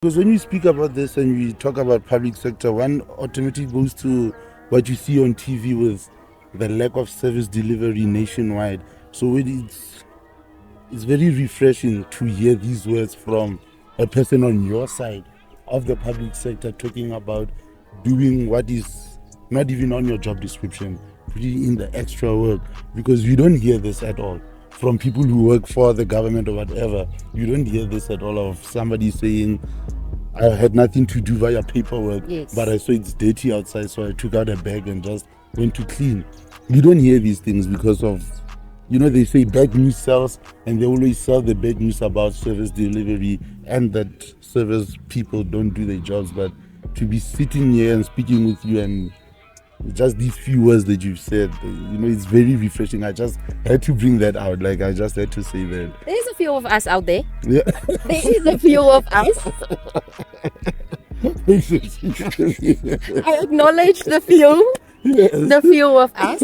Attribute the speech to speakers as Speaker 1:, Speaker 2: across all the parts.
Speaker 1: Because when you speak about this and we talk about public sector, one automatically goes to what you see on TV with the lack of service delivery nationwide. So it's very refreshing to hear these words from a person on your side of the public sector talking about doing what is not even on your job description, putting in the extra work, because you don't hear this at all from people who work for the government or whatever. You don't hear this at all of somebody saying, I had nothing to do via paperwork,
Speaker 2: Yes.
Speaker 1: but I saw it's dirty outside, so I took out a bag and just went to clean. You don't hear these things because of, they say bad news sells, and they always sell the bad news about service delivery and that service people don't do their jobs. But to be sitting here and speaking with you and just these few words that you've said, it's very refreshing. I just had to bring that out. Like, I just had to say that.
Speaker 2: There's a few of us out there.
Speaker 1: Yeah.
Speaker 2: There is a few of us. I acknowledge the few.
Speaker 1: Yes.
Speaker 2: The few of us.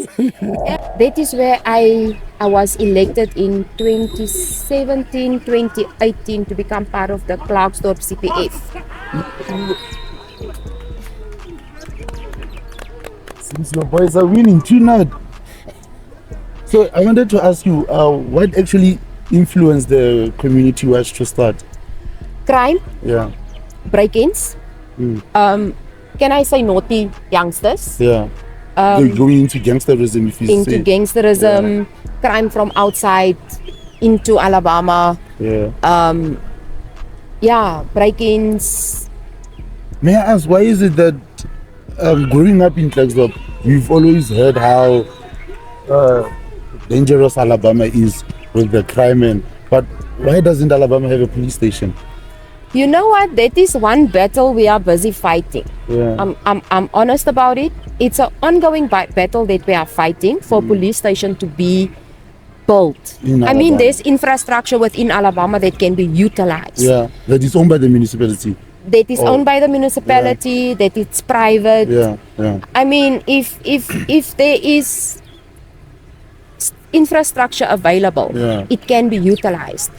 Speaker 2: That is where I was elected in 2017, 2018 to become part of the Klerksdorp CPF.
Speaker 1: Since your boys are winning 2-0. So I wanted to ask you, what actually influenced the community watch to start?
Speaker 2: Crime,
Speaker 1: Yeah.
Speaker 2: break-ins, can I say naughty youngsters,
Speaker 1: Yeah. They're going into gangsterism, if you
Speaker 2: into
Speaker 1: say.
Speaker 2: gangsterism, crime from outside into Alabama,
Speaker 1: Yeah.
Speaker 2: break-ins.
Speaker 1: May I ask, why is it that growing up in Klerksdorp, we've always heard how dangerous Alabama is with the crime, but why doesn't Alabama have a police station?
Speaker 2: You know what? That is one battle we are busy fighting.
Speaker 1: Yeah.
Speaker 2: I'm honest about it. It's an ongoing battle that we are fighting for police station to be built.
Speaker 1: In
Speaker 2: I mean,
Speaker 1: Alabama.
Speaker 2: there's infrastructure within Alabama that can be utilized.
Speaker 1: Yeah, that is owned by the municipality.
Speaker 2: That is owned by the municipality. That it's private.
Speaker 1: Yeah.
Speaker 2: I mean, if there is infrastructure available, it can be utilized.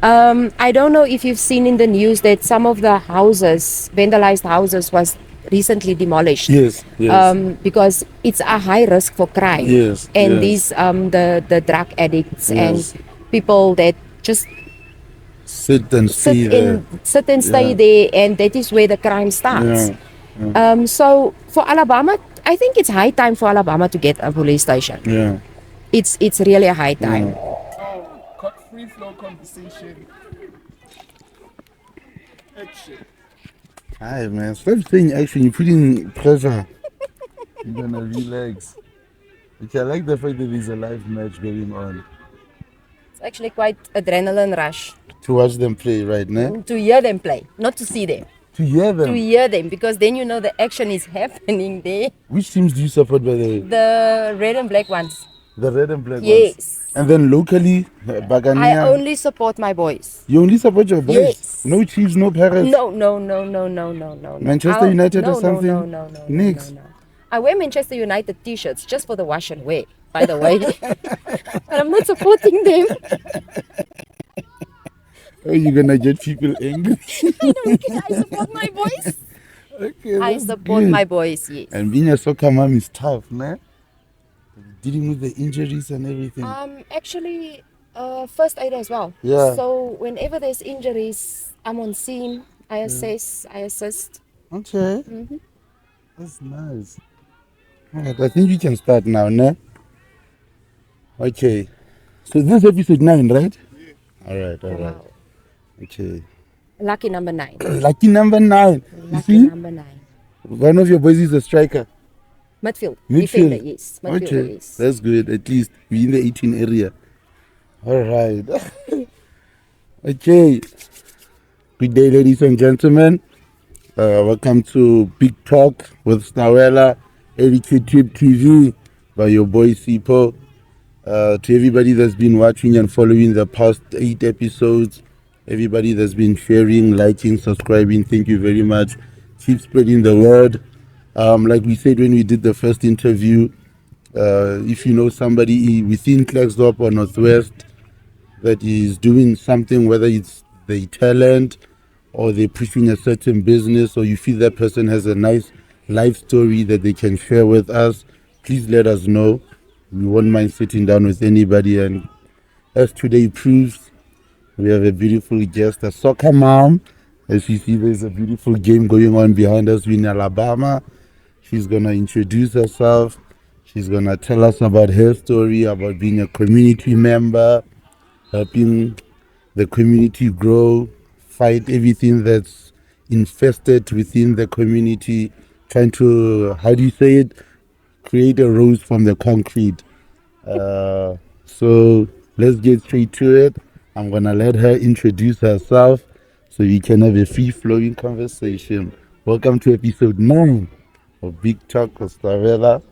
Speaker 2: I don't know if you've seen in the news that some of the houses, vandalized houses, was recently demolished.
Speaker 1: Yes.
Speaker 2: Because it's a high risk for crime.
Speaker 1: Yes,
Speaker 2: And
Speaker 1: yes.
Speaker 2: these the drug addicts
Speaker 1: Yes.
Speaker 2: and people that just
Speaker 1: Sit and stay there.
Speaker 2: sit and stay there, and that is where the crime starts. So for Alabama, I think it's high time for Alabama to get a police station.
Speaker 1: Yeah.
Speaker 2: It's really a high time.
Speaker 3: Free flow conversation. Action.
Speaker 1: Hi, man. Stop saying action. You're putting pressure. You're gonna relax. Okay, I like the fact that there's a live match going on.
Speaker 2: It's actually quite adrenaline rush
Speaker 1: To watch them play right now.
Speaker 2: to hear them play, not to see them.
Speaker 1: To hear
Speaker 2: To
Speaker 1: them.
Speaker 2: hear them, because then you know the action is happening there.
Speaker 1: Which teams do you support, by the way?
Speaker 2: The red and black ones.
Speaker 1: The red and black ones.
Speaker 2: Yes.
Speaker 1: And then locally,
Speaker 2: I
Speaker 1: Bagania.
Speaker 2: only support my boys.
Speaker 1: You only support your boys?
Speaker 2: Yes.
Speaker 1: No Chiefs, no Pirates?
Speaker 2: No.
Speaker 1: Manchester United or something?
Speaker 2: No.
Speaker 1: Next.
Speaker 2: I wear Manchester United t-shirts just for the wash and wear, by the way. But I'm not supporting them.
Speaker 1: Oh, you're gonna get people angry.
Speaker 2: I don't care. I support my boys.
Speaker 1: Okay,
Speaker 2: I
Speaker 1: that's
Speaker 2: support
Speaker 1: good.
Speaker 2: my boys, yes.
Speaker 1: And being a soccer mom is tough, man. Dealing with the injuries and everything.
Speaker 2: Actually, first aid as well.
Speaker 1: Yeah.
Speaker 2: So whenever there's injuries, I'm on scene. I assess, I assist.
Speaker 1: Okay. That's nice. Alright, I think we can start now, ne? Okay. So this is episode 9, right? Yeah. Alright.
Speaker 2: Wow.
Speaker 1: Okay.
Speaker 2: Lucky number 9.
Speaker 1: Lucky number 9. You
Speaker 2: Lucky
Speaker 1: see?
Speaker 2: number 9.
Speaker 1: One of your boys is a striker.
Speaker 2: Midfield.
Speaker 1: Midfield.
Speaker 2: Defender, yes. Midfielder,
Speaker 1: Okay.
Speaker 2: yes.
Speaker 1: That's good. At least we're in the 18 area. Alright. Okay. Good day, ladies and gentlemen. Welcome to Big Talk with STAWELA, AiryQtip TV by your boy Sipo. To everybody that's been watching and following the past 8 episodes, everybody that's been sharing, liking, subscribing, thank you very much. Keep spreading the word. Like we said when we did the first interview, if you know somebody within Klerksdorp or Northwest that is doing something, whether it's the talent or they're pushing a certain business, or you feel that person has a nice life story that they can share with us, please let us know. We won't mind sitting down with anybody. And as today proves, we have a beautiful guest, a soccer mom. As you see, there's a beautiful game going on behind us in Alabama. She's going to introduce herself. She's going to tell us about her story, about being a community member, helping the community grow, fight everything that's infested within the community, trying to, how do you say it, create a rose from the concrete. So let's get straight to it. I'm going to let her introduce herself so we can have a free-flowing conversation. Welcome to episode 9 of Big Talk with STAWELA.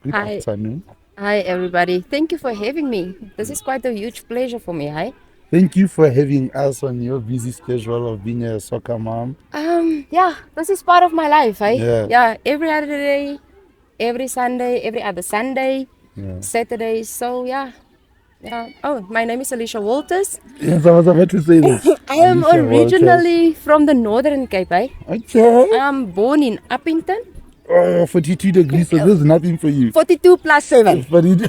Speaker 1: Good
Speaker 2: Hi.
Speaker 1: afternoon.
Speaker 2: Hi, everybody. Thank you for having me. This is quite a huge pleasure for me. Hi.
Speaker 1: Thank you for having us on your busy schedule of being a soccer mom.
Speaker 2: Yeah, this is part of my life.
Speaker 1: Yeah.
Speaker 2: Every other day, every Sunday, every other Sunday,
Speaker 1: Yeah.
Speaker 2: Saturday. So yeah. Oh, my name is Alicia Walters.
Speaker 1: Yes, I was about to say this.
Speaker 2: I am
Speaker 1: Alicia
Speaker 2: originally from the Northern Cape.
Speaker 1: Okay.
Speaker 2: I'm born in Uppington.
Speaker 1: Oh, 42 degrees, so this is nothing for you.
Speaker 2: 42 plus 7.
Speaker 1: But it,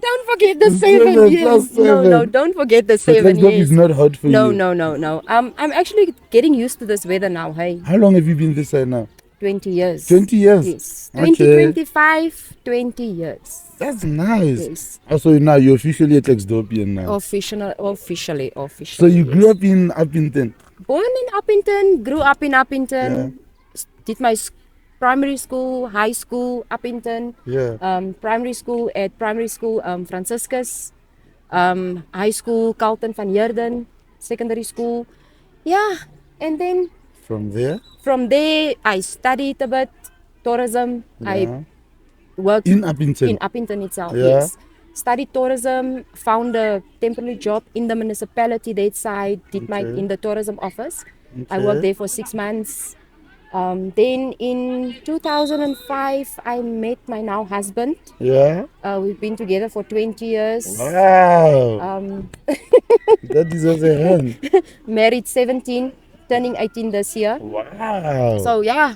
Speaker 2: Don't forget the 7
Speaker 1: 7
Speaker 2: years.
Speaker 1: plus
Speaker 2: No,
Speaker 1: 7.
Speaker 2: don't forget the
Speaker 1: so
Speaker 2: 7
Speaker 1: Klerksdorp
Speaker 2: years.
Speaker 1: is not hot for
Speaker 2: No,
Speaker 1: you.
Speaker 2: no. I'm actually getting used to this weather now. Hey,
Speaker 1: How long have you been this side now?
Speaker 2: 20 years.
Speaker 1: 20 years?
Speaker 2: Yes.
Speaker 1: Okay.
Speaker 2: 2025, 20 years.
Speaker 1: That's nice.
Speaker 2: Yes.
Speaker 1: Also, now you're officially a Klerksdorpian now.
Speaker 2: Officially.
Speaker 1: So you
Speaker 2: yes.
Speaker 1: grew up in Uppington?
Speaker 2: Born in Uppington, grew up in Uppington. Did my primary school, high school, Uppington.
Speaker 1: Yeah.
Speaker 2: Primary school Franciscus. High school Carlton van Heerden. Secondary school. Yeah. And then
Speaker 1: From there?
Speaker 2: from there, I studied a bit tourism.
Speaker 1: Yeah.
Speaker 2: I worked
Speaker 1: In Uppington?
Speaker 2: in Uppington itself.
Speaker 1: Yeah.
Speaker 2: Yes. Studied tourism, found a temporary job in the municipality that side, did my
Speaker 1: Okay.
Speaker 2: in the tourism office. I
Speaker 1: Okay.
Speaker 2: worked there for 6 months. Then in 2005, I met my now husband.
Speaker 1: Yeah.
Speaker 2: We've been together for 20 years.
Speaker 1: Wow. That deserves a hand.
Speaker 2: Married 17, turning 18 this year.
Speaker 1: Wow.
Speaker 2: So yeah,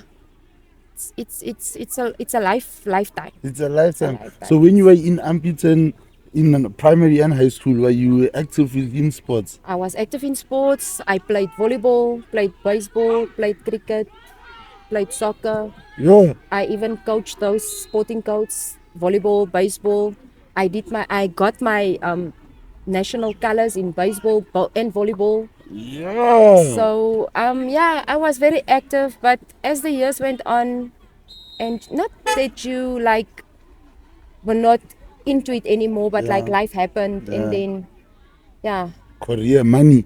Speaker 2: it's a lifetime.
Speaker 1: It's a lifetime.
Speaker 2: lifetime.
Speaker 1: So when you were in Uppington, in primary and high school, were you active within sports?
Speaker 2: I was active in sports. I played volleyball, played baseball, played cricket, played soccer.
Speaker 1: Yeah.
Speaker 2: I even coached those sporting coats, volleyball, baseball. I got my national colors in baseball and volleyball.
Speaker 1: Yeah.
Speaker 2: So yeah, I was very active. But as the years went on, and not that you like were not into it anymore, but like life happened,
Speaker 1: Yeah.
Speaker 2: and then yeah,
Speaker 1: Career, money.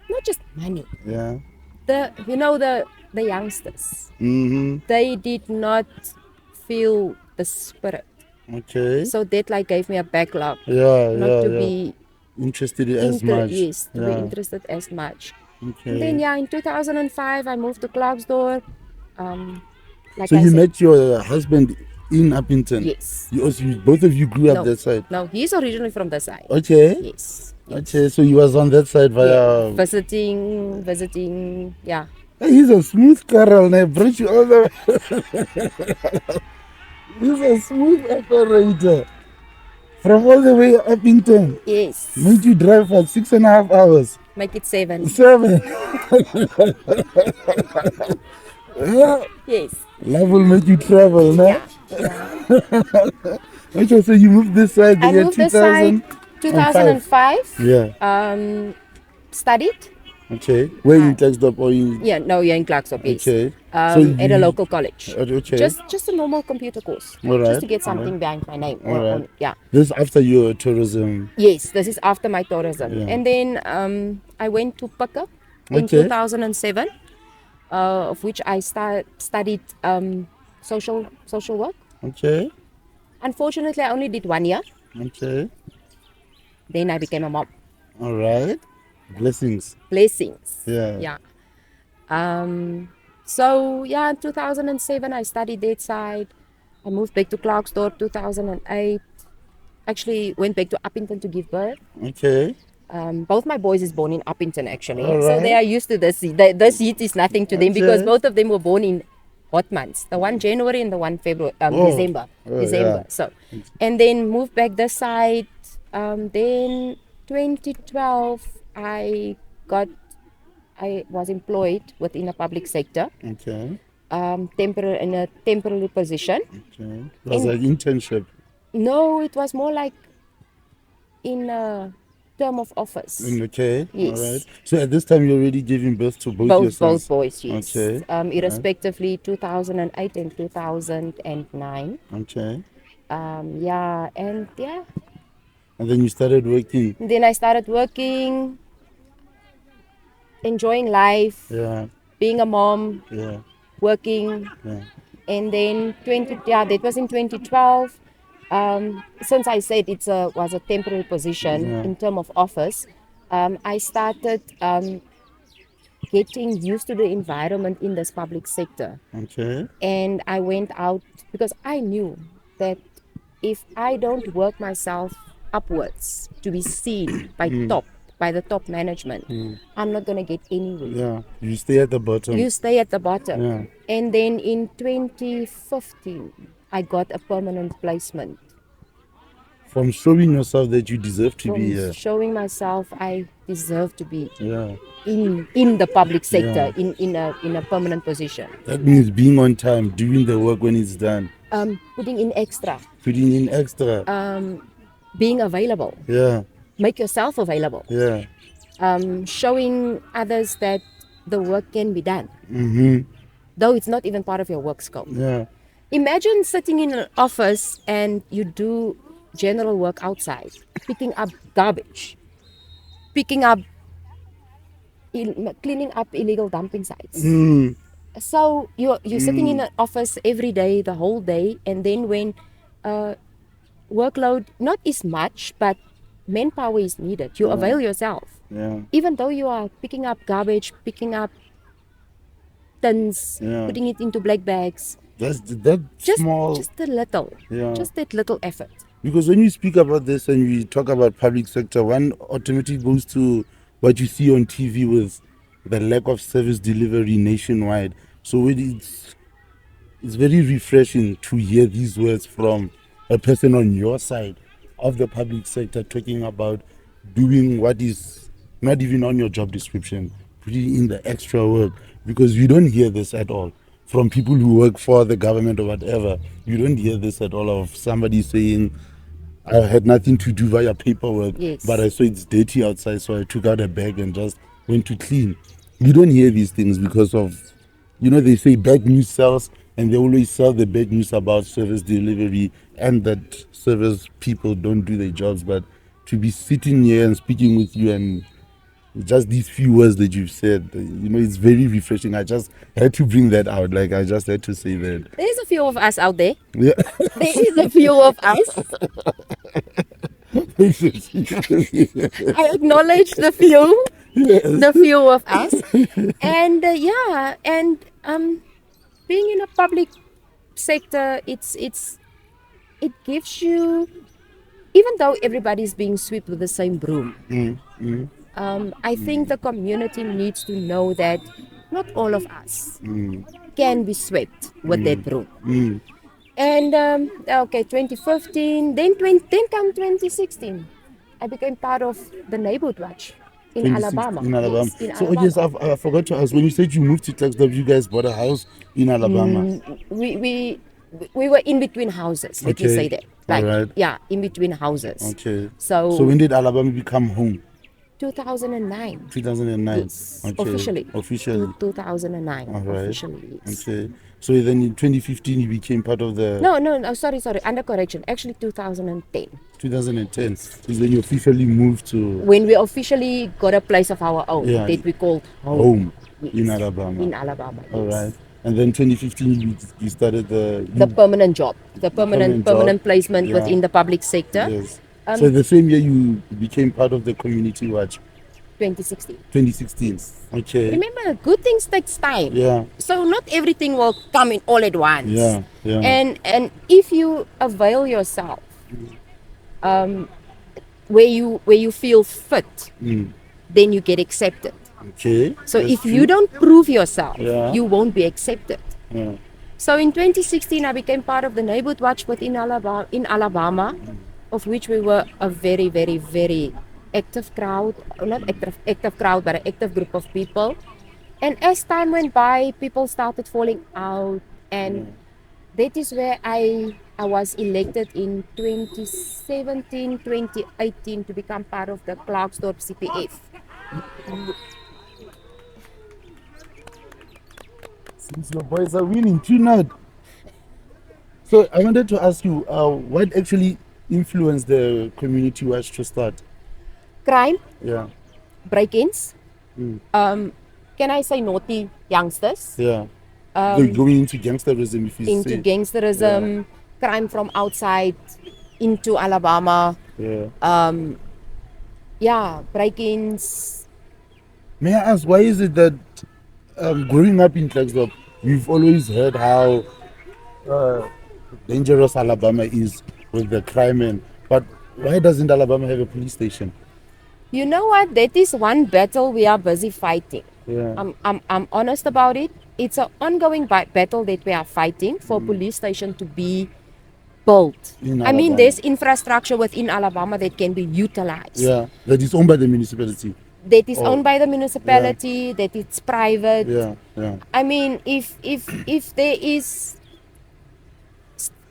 Speaker 2: not just money.
Speaker 1: Yeah.
Speaker 2: The youngsters,
Speaker 1: Mm-hmm.
Speaker 2: they did not feel the spirit,
Speaker 1: Okay.
Speaker 2: so that like gave me a backlog,
Speaker 1: Yeah,
Speaker 2: not to
Speaker 1: yeah.
Speaker 2: be
Speaker 1: Interested as much.
Speaker 2: yes, to be
Speaker 1: Yeah.
Speaker 2: interested as much.
Speaker 1: Okay.
Speaker 2: And then yeah, in 2005 I moved to Klerksdorp. Like
Speaker 1: So
Speaker 2: I
Speaker 1: you
Speaker 2: said,
Speaker 1: met your husband in Uppington?
Speaker 2: yes.
Speaker 1: Both of you grew up
Speaker 2: No.
Speaker 1: that side?
Speaker 2: No, he's originally from the side.
Speaker 1: Okay.
Speaker 2: Yes.
Speaker 1: Okay, so he was on that side via...
Speaker 2: Visiting, yeah.
Speaker 1: Hey, he's a smooth Carol, I brought you all the way. He's a smooth operator. From all the way Uppington.
Speaker 2: Yes.
Speaker 1: Made you drive for 6.5 hours.
Speaker 2: Make it 7.
Speaker 1: 7. Yeah.
Speaker 2: Yes.
Speaker 1: Love will make you travel, no? Okay, so you moved this side the
Speaker 2: I
Speaker 1: year
Speaker 2: moved this
Speaker 1: 2000?
Speaker 2: side 2005.
Speaker 1: Yeah.
Speaker 2: Studied.
Speaker 1: Okay. Where in Klerksdorp or in...
Speaker 2: Yeah, no, you're in Klerksdorp, yes.
Speaker 1: Okay.
Speaker 2: At a local college.
Speaker 1: Okay.
Speaker 2: Just a normal computer course.
Speaker 1: All right.
Speaker 2: Just to get something behind my name.
Speaker 1: All right.
Speaker 2: Yeah.
Speaker 1: This after your tourism.
Speaker 2: Yes, this is after my tourism.
Speaker 1: Yeah.
Speaker 2: And then I went to Pika in
Speaker 1: Okay.
Speaker 2: 2007, of which I studied social work.
Speaker 1: Okay.
Speaker 2: Unfortunately, I only did 1 year.
Speaker 1: Okay.
Speaker 2: Then I became a mom.
Speaker 1: All right. Blessings.
Speaker 2: Blessings.
Speaker 1: Yeah.
Speaker 2: Yeah. So yeah, in 2007 I studied that side. I moved back to Klerksdorp 2008. Actually went back to Uppington to give birth.
Speaker 1: Okay.
Speaker 2: Both my boys is born in Uppington actually,
Speaker 1: All
Speaker 2: so they
Speaker 1: right.
Speaker 2: are used to this heat. This heat is nothing to them because both of them were born in hot months. The one January and the one February, December.
Speaker 1: Yeah.
Speaker 2: So, and then moved back this side. Then 2012, I was employed within a public sector,
Speaker 1: Okay.
Speaker 2: in a temporary position.
Speaker 1: Okay. It was an internship.
Speaker 2: No, it was more like in a term of office.
Speaker 1: Okay.
Speaker 2: Yes.
Speaker 1: All right. So at this time, you're already giving birth to both your sons.
Speaker 2: Both boys, yes.
Speaker 1: Okay.
Speaker 2: Irrespectively, 2008 and 2009.
Speaker 1: Okay.
Speaker 2: Yeah, and yeah.
Speaker 1: And then you started working.
Speaker 2: Then I started working, enjoying life,
Speaker 1: Yeah.
Speaker 2: being a mom,
Speaker 1: Yeah.
Speaker 2: working,
Speaker 1: Yeah.
Speaker 2: and then that was in 2012. Since I said was a temporary position
Speaker 1: Yeah.
Speaker 2: in terms of office, I started getting used to the environment in this public sector.
Speaker 1: Okay.
Speaker 2: And I went out because I knew that if I don't work myself upwards to be seen by the top management, I'm not going to get anywhere.
Speaker 1: Yeah. You stay at the bottom.
Speaker 2: You stay at the bottom.
Speaker 1: Yeah.
Speaker 2: And then in 2015, I got a permanent placement.
Speaker 1: From showing yourself that you deserve to
Speaker 2: From
Speaker 1: be here.
Speaker 2: showing myself I deserve to be
Speaker 1: Yeah.
Speaker 2: in the public sector, in a permanent position.
Speaker 1: That means being on time, doing the work when it's done,
Speaker 2: Putting in extra,
Speaker 1: putting in extra.
Speaker 2: being available,
Speaker 1: Yeah.
Speaker 2: make yourself available,
Speaker 1: Yeah.
Speaker 2: showing others that the work can be done, though it's not even part of your work scope.
Speaker 1: Yeah.
Speaker 2: Imagine sitting in an office and you do general work outside, picking up garbage, cleaning up illegal dumping sites. So you're sitting in an office every day, the whole day, and then when workload not is much, but manpower is needed, you avail yourself.
Speaker 1: Yeah.
Speaker 2: Even though you are picking up garbage, picking up tins, putting it into black bags,
Speaker 1: That small.
Speaker 2: just a little, just that little effort.
Speaker 1: Because when you speak about this and you talk about public sector, one automatically goes to what you see on TV with the lack of service delivery nationwide. So it's very refreshing to hear these words from a person on your side of the public sector talking about doing what is not even on your job description, putting in the extra work, because you don't hear this at all from people who work for the government or whatever. You don't hear this at all of somebody saying, I had nothing to do via paperwork, but I saw it's dirty outside, so I took out a bag and just went to clean. You don't hear these things because of, they say bad news sells, and they always sell the bad news about service delivery and that service people don't do their jobs. But to be sitting here and speaking with you and just these few words that you've said, it's very refreshing. I just had to bring that out. Like, I just had to say that.
Speaker 2: There's a few of us out there.
Speaker 1: Yeah.
Speaker 2: There is a few of us. I acknowledge the few. The few of us. And being in a public sector, it gives you, even though everybody's being swept with the same broom, I think the community needs to know that not all of us can be swept with that broom. And 2015, then come 2016, I became part of the neighborhood watch in Alabama.
Speaker 1: In Alabama.
Speaker 2: Yes, in
Speaker 1: So,
Speaker 2: Alabama.
Speaker 1: yes, I forgot to ask, when you said you moved to Klerksdorp, you guys bought a house in Alabama.
Speaker 2: We were in between houses. Let me say that. Like,
Speaker 1: Alright.
Speaker 2: yeah, in between houses.
Speaker 1: Okay.
Speaker 2: So
Speaker 1: when did Alabama become home?
Speaker 2: 2009.
Speaker 1: 2009.
Speaker 2: Yes,
Speaker 1: Okay.
Speaker 2: officially. 2009.
Speaker 1: All right.
Speaker 2: Officially, yes.
Speaker 1: Okay. So then in 2015 you became part of the
Speaker 2: No, sorry. Under correction. Actually, 2010.
Speaker 1: 2010 is when you officially moved to
Speaker 2: When we officially got a place of our own
Speaker 1: Yeah.
Speaker 2: that we called
Speaker 1: home
Speaker 2: Yes.
Speaker 1: in Alabama.
Speaker 2: In Alabama. Yes.
Speaker 1: All right. And then 2015 you started
Speaker 2: The permanent job, the permanent
Speaker 1: job.
Speaker 2: placement
Speaker 1: Yeah.
Speaker 2: within the public sector.
Speaker 1: Yes. So the same year you became part of the community watch,
Speaker 2: 2016.
Speaker 1: 2016. Okay.
Speaker 2: Remember, good things takes time.
Speaker 1: Yeah.
Speaker 2: So not everything will come in all at once.
Speaker 1: Yeah. Yeah.
Speaker 2: And if you avail yourself, where you feel fit, then you get accepted.
Speaker 1: Okay.
Speaker 2: So
Speaker 1: that's
Speaker 2: if
Speaker 1: true.
Speaker 2: you don't prove yourself,
Speaker 1: Yeah.
Speaker 2: you won't be accepted.
Speaker 1: Yeah.
Speaker 2: So in 2016, I became part of the neighborhood watch within Alabama, of which we were a very, very, very active crowd, not active crowd, but an active group of people. And as time went by, people started falling out, and that is where I was elected in 2017, 2018 to become part of the Klerksdorp CPF.
Speaker 1: Since your boys are winning 2-0. So I wanted to ask you, what actually influenced the community watch to start?
Speaker 2: Crime,
Speaker 1: Yeah.
Speaker 2: break-ins, can I say naughty youngsters,
Speaker 1: Yeah. They're going into gangsterism, if you
Speaker 2: into
Speaker 1: say.
Speaker 2: gangsterism, crime from outside into Alabama,
Speaker 1: Yeah.
Speaker 2: break-ins.
Speaker 1: May I ask, why is it that growing up in Klerksdorp, we've always heard how dangerous Alabama is with the crime, but why doesn't Alabama have a police station?
Speaker 2: You know what? That is one battle we are busy fighting.
Speaker 1: Yeah.
Speaker 2: I'm honest about it. It's an ongoing battle that we are fighting for police station to be built.
Speaker 1: In
Speaker 2: I mean,
Speaker 1: Alabama.
Speaker 2: there's infrastructure within Alabama that can be utilized.
Speaker 1: Yeah, that is owned by the municipality.
Speaker 2: That is owned by the municipality, that it's private.
Speaker 1: Yeah.
Speaker 2: I mean, if there is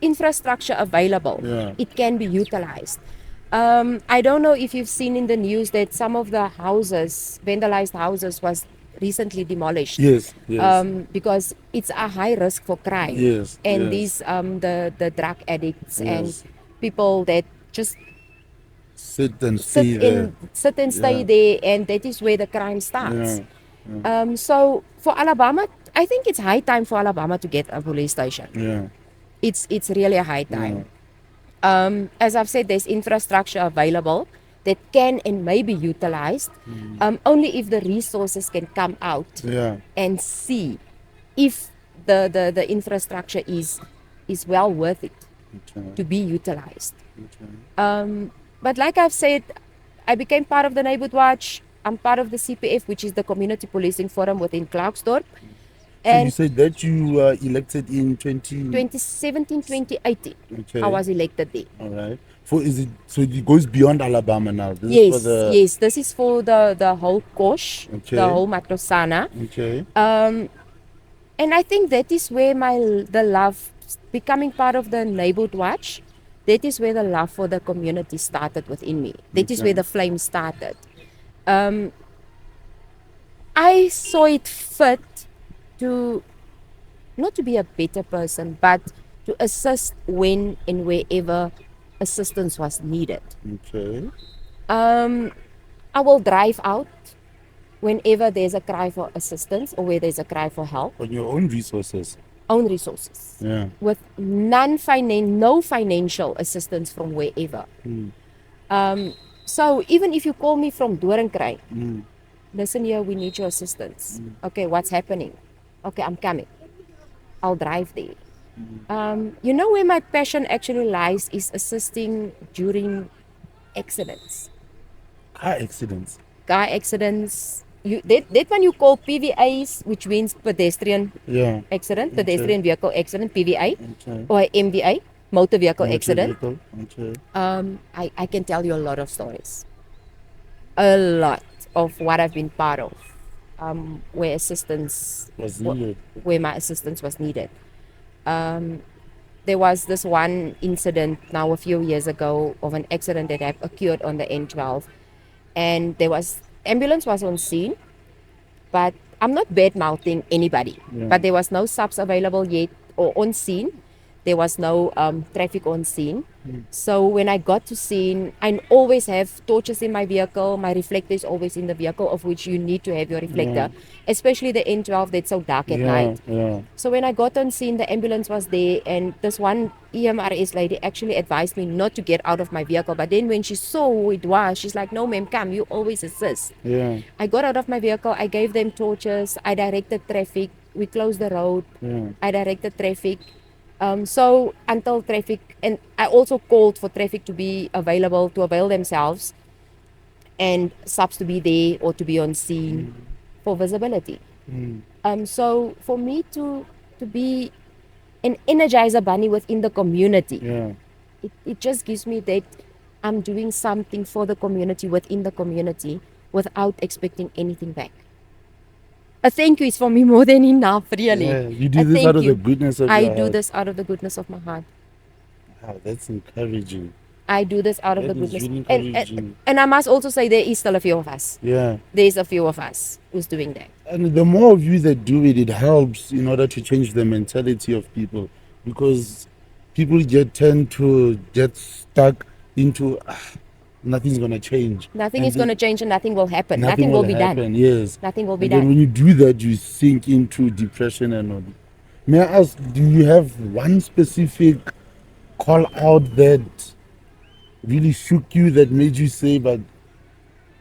Speaker 2: infrastructure available, it can be utilized. I don't know if you've seen in the news that some of the houses, vandalized houses, was recently demolished.
Speaker 1: Yes.
Speaker 2: Because it's a high risk for crime.
Speaker 1: Yes,
Speaker 2: And
Speaker 1: yes.
Speaker 2: these the drug addicts and
Speaker 1: Yes.
Speaker 2: people that just
Speaker 1: Sit and stay there.
Speaker 2: sit and stay there, and that is where the crime starts. So for Alabama, I think it's high time for Alabama to get a police station.
Speaker 1: Yeah.
Speaker 2: It's really a high time. As I've said, there's infrastructure available that can and may be utilized, only if the resources can come out
Speaker 1: Yeah.
Speaker 2: and see if the infrastructure is well worth it to be utilized. But like I've said, I became part of the neighborhood watch. I'm part of the CPF, which is the Community Policing Forum within Klerksdorp.
Speaker 1: So you
Speaker 2: And
Speaker 1: said that you were elected in
Speaker 2: 2017, 2018,
Speaker 1: Okay.
Speaker 2: I was elected there.
Speaker 1: All right. So it goes beyond Alabama now. This is for the,
Speaker 2: Yes, this is for the whole Kosh,
Speaker 1: Okay.
Speaker 2: the whole Matrosana.
Speaker 1: Okay.
Speaker 2: And I think that is where the love, becoming part of the neighborhood watch, that is where the love for the community started within me. That is
Speaker 1: Okay.
Speaker 2: where the flame started. I saw it fit to, not to be a better person, but to assist when and wherever assistance was needed.
Speaker 1: Okay.
Speaker 2: I will drive out whenever there's a cry for assistance or where there's a cry for help.
Speaker 1: On your own resources.
Speaker 2: Own resources.
Speaker 1: Yeah.
Speaker 2: With no financial assistance from wherever. So even if you call me from Doornkruin, listen here, we need your assistance. Okay, what's happening? Okay, I'm coming. I'll drive there. You know where my passion actually lies is assisting during accidents.
Speaker 1: Car accidents.
Speaker 2: Car accidents. That one you call PVAs, which means pedestrian
Speaker 1: Yeah.
Speaker 2: accident, pedestrian vehicle accident, PVA,
Speaker 1: Okay.
Speaker 2: or MVA, motor vehicle
Speaker 1: Motor
Speaker 2: accident.
Speaker 1: vehicle. Okay.
Speaker 2: I can tell you a lot of stories. A lot of what I've been part of, where assistance
Speaker 1: Was needed.
Speaker 2: where my assistance was needed. There was this one incident now a few years ago of an accident that had occurred on the N12, and ambulance was on scene, but I'm not bad mouthing anybody, but there was no subs available yet or on scene. There was no traffic on scene. So when I got to scene, I always have torches in my vehicle. My reflector is always in the vehicle, of which you need to have your reflector, especially the N12 that's so dark at night.
Speaker 1: Yeah.
Speaker 2: So when I got on scene, the ambulance was there, and this one EMRS lady actually advised me not to get out of my vehicle. But then when she saw who it was, she's like, "No, ma'am, come, you always assist."
Speaker 1: Yeah.
Speaker 2: I got out of my vehicle, I gave them torches, I directed traffic, we closed the road,
Speaker 1: Yeah.
Speaker 2: I directed traffic. So until traffic, and I also called for traffic to be available, to avail themselves, and subs to be there or to be on scene for visibility. So for me to be an energizer bunny within the community,
Speaker 1: Yeah.
Speaker 2: it just gives me that I'm doing something for the community within the community without expecting anything back. A thank you is for me more than enough, really.
Speaker 1: Yeah. You do
Speaker 2: A
Speaker 1: this
Speaker 2: thank
Speaker 1: out of
Speaker 2: you.
Speaker 1: the goodness of
Speaker 2: I
Speaker 1: your
Speaker 2: do
Speaker 1: heart.
Speaker 2: this out of the goodness of my heart.
Speaker 1: Wow, that's encouraging.
Speaker 2: I do this out of
Speaker 1: That
Speaker 2: the
Speaker 1: is
Speaker 2: goodness.
Speaker 1: really
Speaker 2: And,
Speaker 1: encouraging.
Speaker 2: and I must also say there is still a few of us.
Speaker 1: Yeah.
Speaker 2: There's a few of us who's doing that.
Speaker 1: And the more of you that do it, it helps in order to change the mentality of people, because people tend to get stuck into nothing's gonna change.
Speaker 2: Nothing
Speaker 1: And
Speaker 2: is going to change and nothing will happen. Nothing will be
Speaker 1: happen.
Speaker 2: done.
Speaker 1: Yes.
Speaker 2: Nothing will be
Speaker 1: And then
Speaker 2: done.
Speaker 1: when you do that, you sink into depression and all. May I ask, do you have one specific call out that really shook you, that made you say, but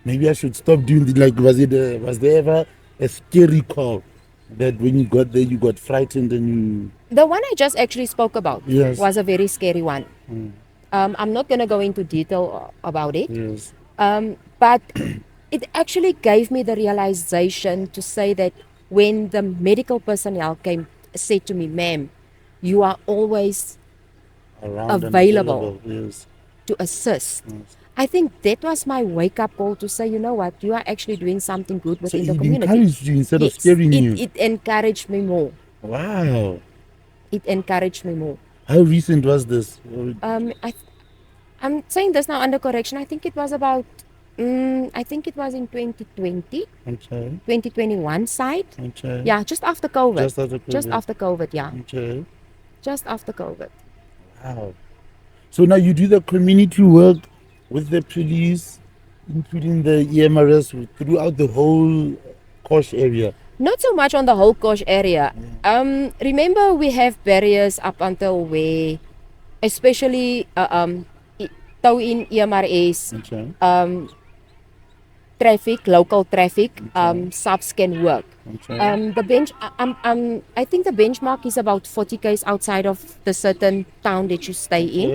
Speaker 1: maybe I should stop doing it? Like, was there ever a scary call that when you got there, you got frightened and you...
Speaker 2: The one I just actually spoke about
Speaker 1: Yes.
Speaker 2: was a very scary one. I'm not going to go into detail about it.
Speaker 1: Yes.
Speaker 2: But it actually gave me the realization to say that when the medical personnel said to me, ma'am, you are always
Speaker 1: Around and
Speaker 2: available.
Speaker 1: Yes.
Speaker 2: to assist.
Speaker 1: Yes.
Speaker 2: I think that was my wake-up call to say, you know what, you are actually doing something good
Speaker 1: So
Speaker 2: within
Speaker 1: it
Speaker 2: the community.
Speaker 1: encouraged you instead of
Speaker 2: Yes,
Speaker 1: scaring you.
Speaker 2: It encouraged me more.
Speaker 1: Wow.
Speaker 2: It encouraged me more.
Speaker 1: How recent was this?
Speaker 2: I'm saying this now under correction. I think it was about, I think it was in 2020,
Speaker 1: Okay.
Speaker 2: 2021 side.
Speaker 1: Okay.
Speaker 2: Yeah, just after COVID.
Speaker 1: Just after COVID.
Speaker 2: Just after COVID, yeah.
Speaker 1: Okay.
Speaker 2: Just after COVID.
Speaker 1: Wow. So now you do the community work with the police, including the EMRS, throughout the whole Kosh area.
Speaker 2: Not so much on the whole Kosh area. Remember, we have barriers up until where, especially Tow-in EMRS,
Speaker 1: Okay.
Speaker 2: traffic, local traffic, subs can work.
Speaker 1: Okay.
Speaker 2: The bench, I think the benchmark is about 40 k's outside of the certain town that you stay in.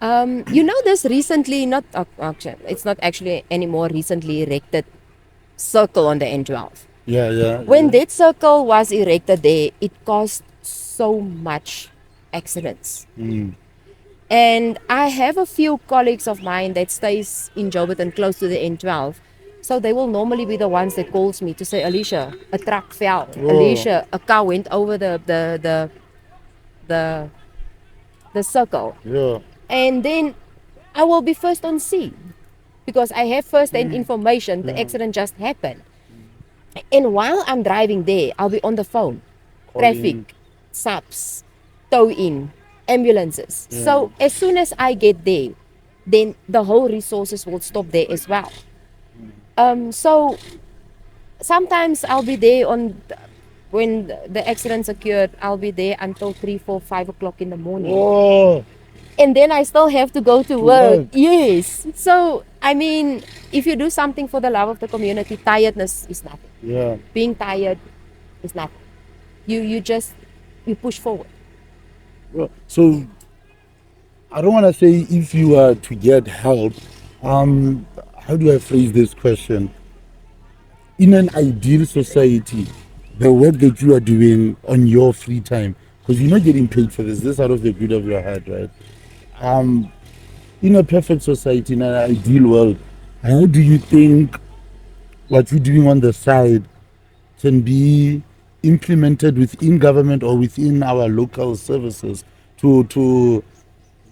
Speaker 1: Okay.
Speaker 2: You know, this recently, not actually, it's not actually anymore recently erected circle on the N12.
Speaker 1: Yeah, yeah.
Speaker 2: When that circle was erected there, it caused so much accidents. And I have a few colleagues of mine that stays in Joburg close to the N12. So they will normally be the ones that calls me to say, Alicia, a truck fell.
Speaker 1: Whoa.
Speaker 2: Alicia, a car went over the circle.
Speaker 1: Yeah.
Speaker 2: And then I will be first on scene because I have first-hand information. The accident just happened. And while I'm driving there, I'll be on the phone.
Speaker 1: Calling.
Speaker 2: Traffic, subs, tow-in, ambulances.
Speaker 1: Yeah.
Speaker 2: So as soon as I get there, then the whole resources will stop there as well. So sometimes I'll be there when the accidents occurred, I'll be there until 3, 4, 5 o'clock in the morning.
Speaker 1: Oh.
Speaker 2: And then I still have to go to work.
Speaker 1: work.
Speaker 2: Yes. So, I mean, if you do something for the love of the community, tiredness is nothing.
Speaker 1: Yeah.
Speaker 2: Being tired is nothing. You push forward.
Speaker 1: Well, so I don't want to say if you are to get help. How do I phrase this question? In an ideal society, the work that you are doing on your free time, because you're not getting paid for this. This is out of the good of your heart, right? In a perfect society, in an ideal world, how do you think what you're doing on the side can be implemented within government or within our local services to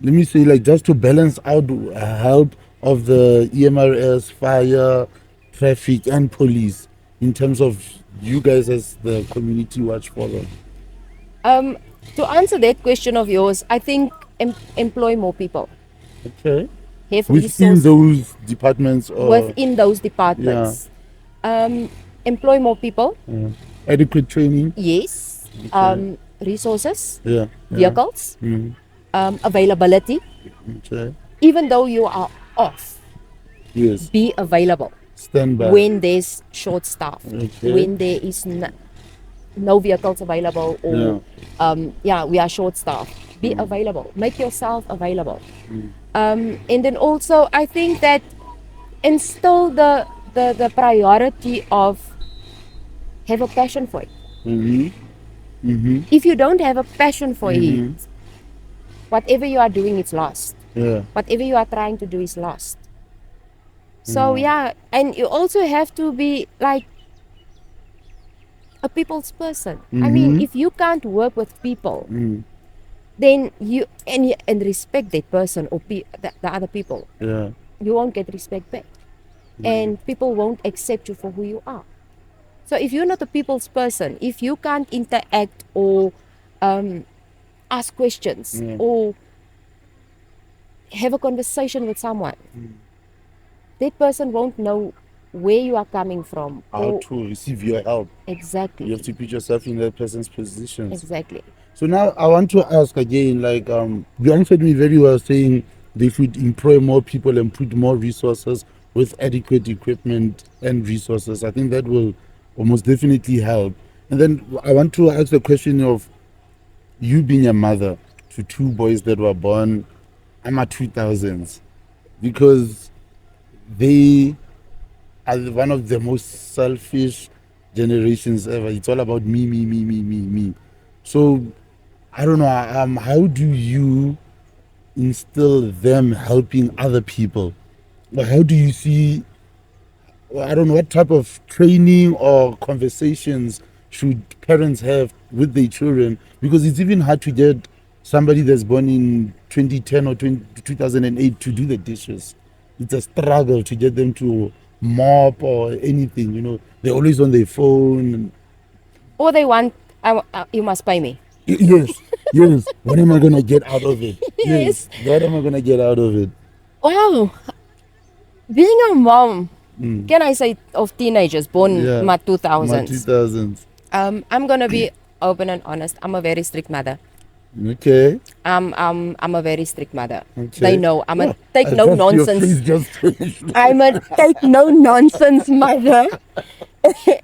Speaker 1: let me say, like, just to balance out help of the EMRS, fire, traffic and police in terms of you guys as the community watch for them?
Speaker 2: To answer that question of yours, I think employ more people.
Speaker 1: Okay.
Speaker 2: Have
Speaker 1: Within
Speaker 2: resources
Speaker 1: those departments or
Speaker 2: within those departments. Employ more people.
Speaker 1: adequate training?
Speaker 2: Yes. Resources,
Speaker 1: Yeah.
Speaker 2: vehicles, availability.
Speaker 1: Okay.
Speaker 2: Even though you are off,
Speaker 1: Yes.
Speaker 2: be available
Speaker 1: Stand by.
Speaker 2: when there's short staff,
Speaker 1: Okay.
Speaker 2: when there is no vehicles available, or we are short staffed. Be available. Make yourself available. And then also, I think that instill the priority of have a passion for it. If you don't have a passion for it, whatever you are doing, it's lost. Whatever you are trying to do is lost. So and you also have to be like a people's person. I mean, if you can't work with people, then you respect that person or the other people, you won't get respect back, and people won't accept you for who you are. So if you're not a people's person, if you can't interact or ask questions or have a conversation with someone, that person won't know where you are coming from.
Speaker 1: How to receive your help.
Speaker 2: Exactly.
Speaker 1: You have to put yourself in that person's position.
Speaker 2: Exactly.
Speaker 1: So now I want to ask again, like, you answered me very well saying they should employ more people and put more resources with adequate equipment and resources. I think that will almost definitely help. And then I want to ask the question of you being a mother to two boys that were born in the 2000s, because they are one of the most selfish generations ever. It's all about me, me, me, me, me, me. So I don't know, how do you instill them helping other people? Or how do you see, I don't know, what type of training or conversations should parents have with their children? Because it's even hard to get somebody that's born in 2010 or 2008 to do the dishes. It's a struggle to get them to mop or anything, you know. They're always on their phone.
Speaker 2: Or they want, you must pay me.
Speaker 1: Yes, yes. What am I going to get out of it?
Speaker 2: Yes.
Speaker 1: What am I going to get out of it?
Speaker 2: Wow. Being a mom, can I say, of teenagers born in my 2000s.
Speaker 1: My 2000s.
Speaker 2: I'm going to be open and honest. I'm a very strict mother.
Speaker 1: Okay.
Speaker 2: I'm a very strict mother.
Speaker 1: Okay.
Speaker 2: They know I'm a take no
Speaker 1: Your
Speaker 2: nonsense.
Speaker 1: face just changed.
Speaker 2: I'm a take no nonsense mother.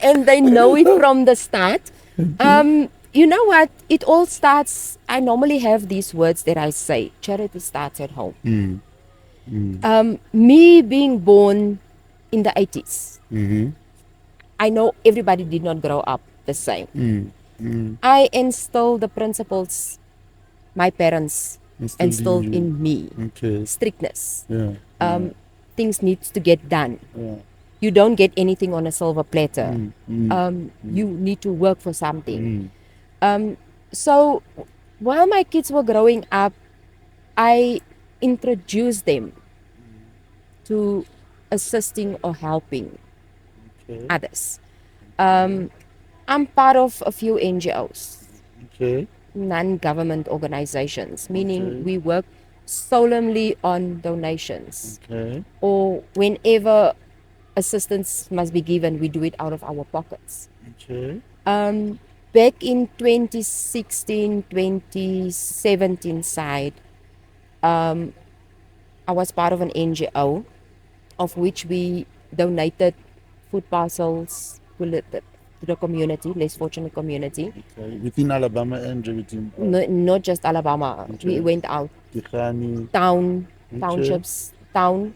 Speaker 2: And they know it from the start. You know what? It all starts, I normally have these words that I say. Charity starts at home. Me being born in the 80s, I know everybody did not grow up the same. I instilled the principles my parents instilled in me.
Speaker 1: Okay.
Speaker 2: Strictness.
Speaker 1: Yeah.
Speaker 2: Things needs to get done.
Speaker 1: Yeah.
Speaker 2: You don't get anything on a silver platter. You need to work for something. So while my kids were growing up, I introduced them to assisting or helping others. I'm part of a few NGOs, non-government organizations, meaning we work solemnly on donations, or whenever assistance must be given, we do it out of our pockets. Back in 2016, 2017 side, I was part of an NGO of which we donated food parcels to the community, less fortunate community.
Speaker 1: Within Alabama and within...
Speaker 2: Not just Alabama. We went out. Townships, town.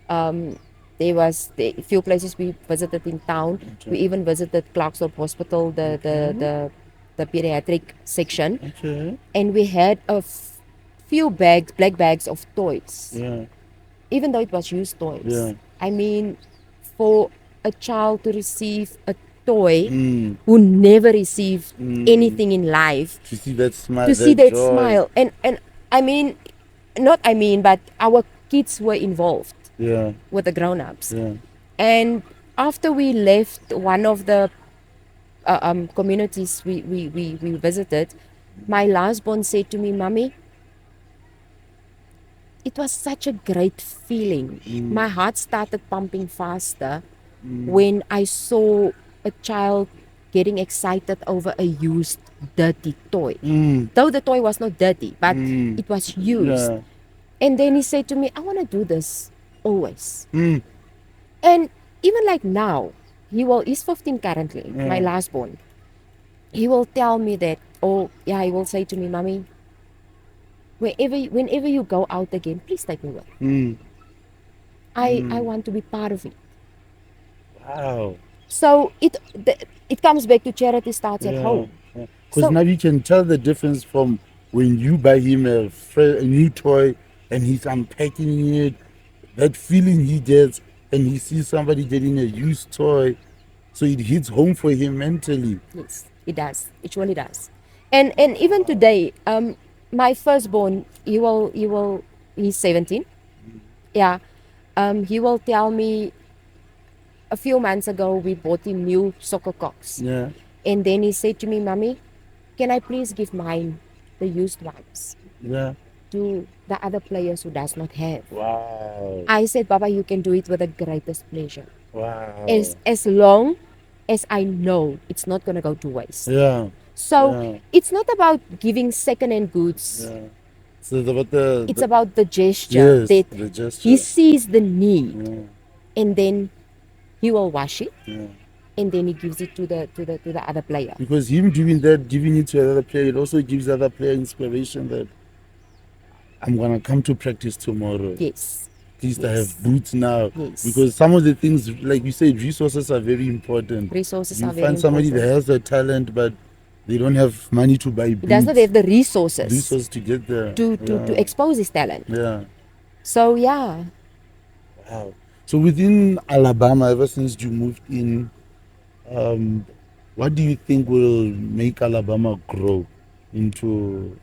Speaker 2: There was a few places we visited in town. We even visited Klerksdorp Hospital, the pediatric section. And we had a few bags, black bags of toys. Even though it was used toys. I mean, for a child to receive a toy who never received anything in life,
Speaker 1: to see that smile,
Speaker 2: and but our kids were involved with the grown-ups. And after we left one of the communities we visited, my last born said to me, "Mommy, it was such a great feeling. My heart started pumping faster when I saw a child getting excited over a used, dirty toy. Though the toy was not dirty, but it was used." And then he said to me, "I want to do this always." And even like now, he's 15 currently, my last born. he will tell me that, or yeah, he will say to me, "Mommy, whenever you go out again, please take me with. I want to be part of it."
Speaker 1: Wow.
Speaker 2: So it comes back to charity starts at home.
Speaker 1: Because
Speaker 2: So-
Speaker 1: now you can tell the difference from when you buy him a new toy and he's unpacking it, that feeling he gets, and he sees somebody getting a used toy. So it hits home for him mentally.
Speaker 2: Yes, it does. It really does. And even today, my firstborn, he's 17. Yeah. He will tell me a few months ago we bought him new soccer cocks.
Speaker 1: Yeah.
Speaker 2: And then he said to me, "Mommy, can I please give mine, the used ones,
Speaker 1: Yeah.
Speaker 2: to the other players who does not have?"
Speaker 1: Wow.
Speaker 2: I said, "Baba, you can do it with the greatest pleasure.
Speaker 1: Wow.
Speaker 2: As long as I know it's not going to go to waste."
Speaker 1: Yeah.
Speaker 2: So
Speaker 1: Yeah.
Speaker 2: it's not about giving second-hand goods.
Speaker 1: Yeah. So it's about the.
Speaker 2: It's about the gesture
Speaker 1: yes,
Speaker 2: that
Speaker 1: the gesture.
Speaker 2: he sees the need,
Speaker 1: Yeah.
Speaker 2: and then he will wash it,
Speaker 1: Yeah.
Speaker 2: and then he gives it to the other player.
Speaker 1: Because him doing that, giving it to another player, it also gives the other player inspiration that I'm gonna come to practice tomorrow.
Speaker 2: Yes.
Speaker 1: At least I
Speaker 2: Yes.
Speaker 1: have boots now.
Speaker 2: Yes.
Speaker 1: Because some of the things, like you said, resources are very important.
Speaker 2: Resources
Speaker 1: You
Speaker 2: are very
Speaker 1: find somebody
Speaker 2: important.
Speaker 1: that has the talent, but they don't have money to buy boots.
Speaker 2: He does not have the resources
Speaker 1: resources to get there.
Speaker 2: to expose his talent.
Speaker 1: Yeah.
Speaker 2: So yeah,
Speaker 1: Wow. So within Alabama, ever since you moved in, what do you think will make Alabama grow into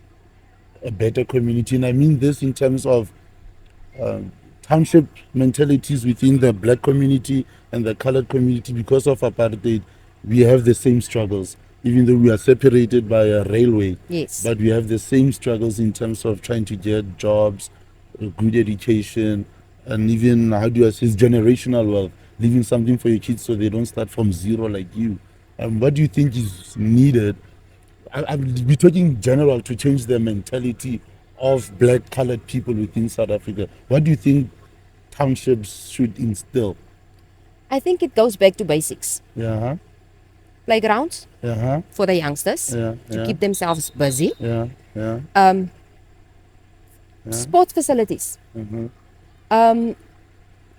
Speaker 1: a better community? And I mean this in terms of township mentalities within the black community and the colored community. Because of apartheid, we have the same struggles, even though we are separated by a railway.
Speaker 2: yes.
Speaker 1: But we have the same struggles in terms of trying to get jobs, good education, and even, how do I say, generational wealth, leaving something for your kids so they don't start from zero like you. What do you think is needed? I'll be talking general to change the mentality of black colored people within South Africa. What do you think townships should instill?
Speaker 2: I think it goes back to basics.
Speaker 1: Yeah.
Speaker 2: Playgrounds
Speaker 1: Yeah.
Speaker 2: for the youngsters
Speaker 1: Yeah.
Speaker 2: to keep themselves busy.
Speaker 1: Yeah. Yeah.
Speaker 2: Sports facilities.
Speaker 1: Mhm.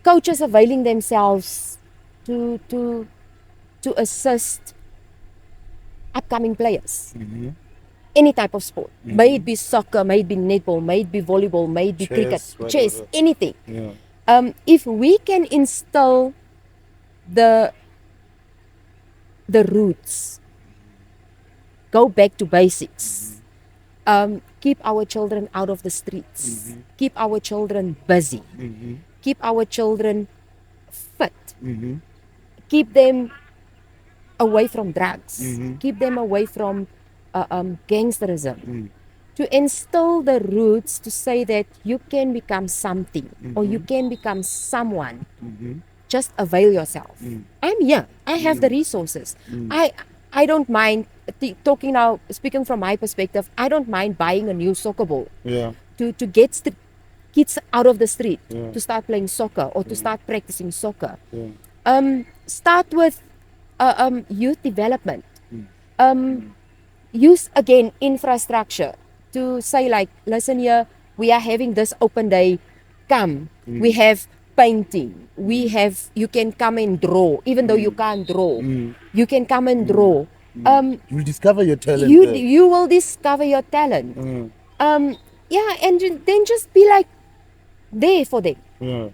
Speaker 2: Coaches availing themselves to assist upcoming players. Any type of sport, may it be soccer, may it be netball, may it be volleyball, may it be cricket,
Speaker 1: Chess,
Speaker 2: chess,
Speaker 1: whatever.
Speaker 2: anything.
Speaker 1: Yeah.
Speaker 2: If we can instill the roots, go back to basics, keep our children out of the streets, keep our children busy, keep our children fit, keep them away from drugs, keep them away from gangsterism, to instill the roots to say that you can become something or you can become someone. Just avail yourself. I'm here. I have the resources. I don't mind talking now, speaking from my perspective, I don't mind buying a new soccer ball
Speaker 1: Yeah.
Speaker 2: to get kids out of the street
Speaker 1: Yeah.
Speaker 2: to start playing soccer or to start practicing soccer.
Speaker 1: Yeah.
Speaker 2: Start with youth development. Use again infrastructure to say, like, listen here, we are having this open day. Come, we have painting. We have, you can come and draw, even though you can't draw. You can come and draw.
Speaker 1: You'll discover your talent.
Speaker 2: You
Speaker 1: there.
Speaker 2: you will discover your talent. Yeah, and then just be like there for them.
Speaker 1: Yeah.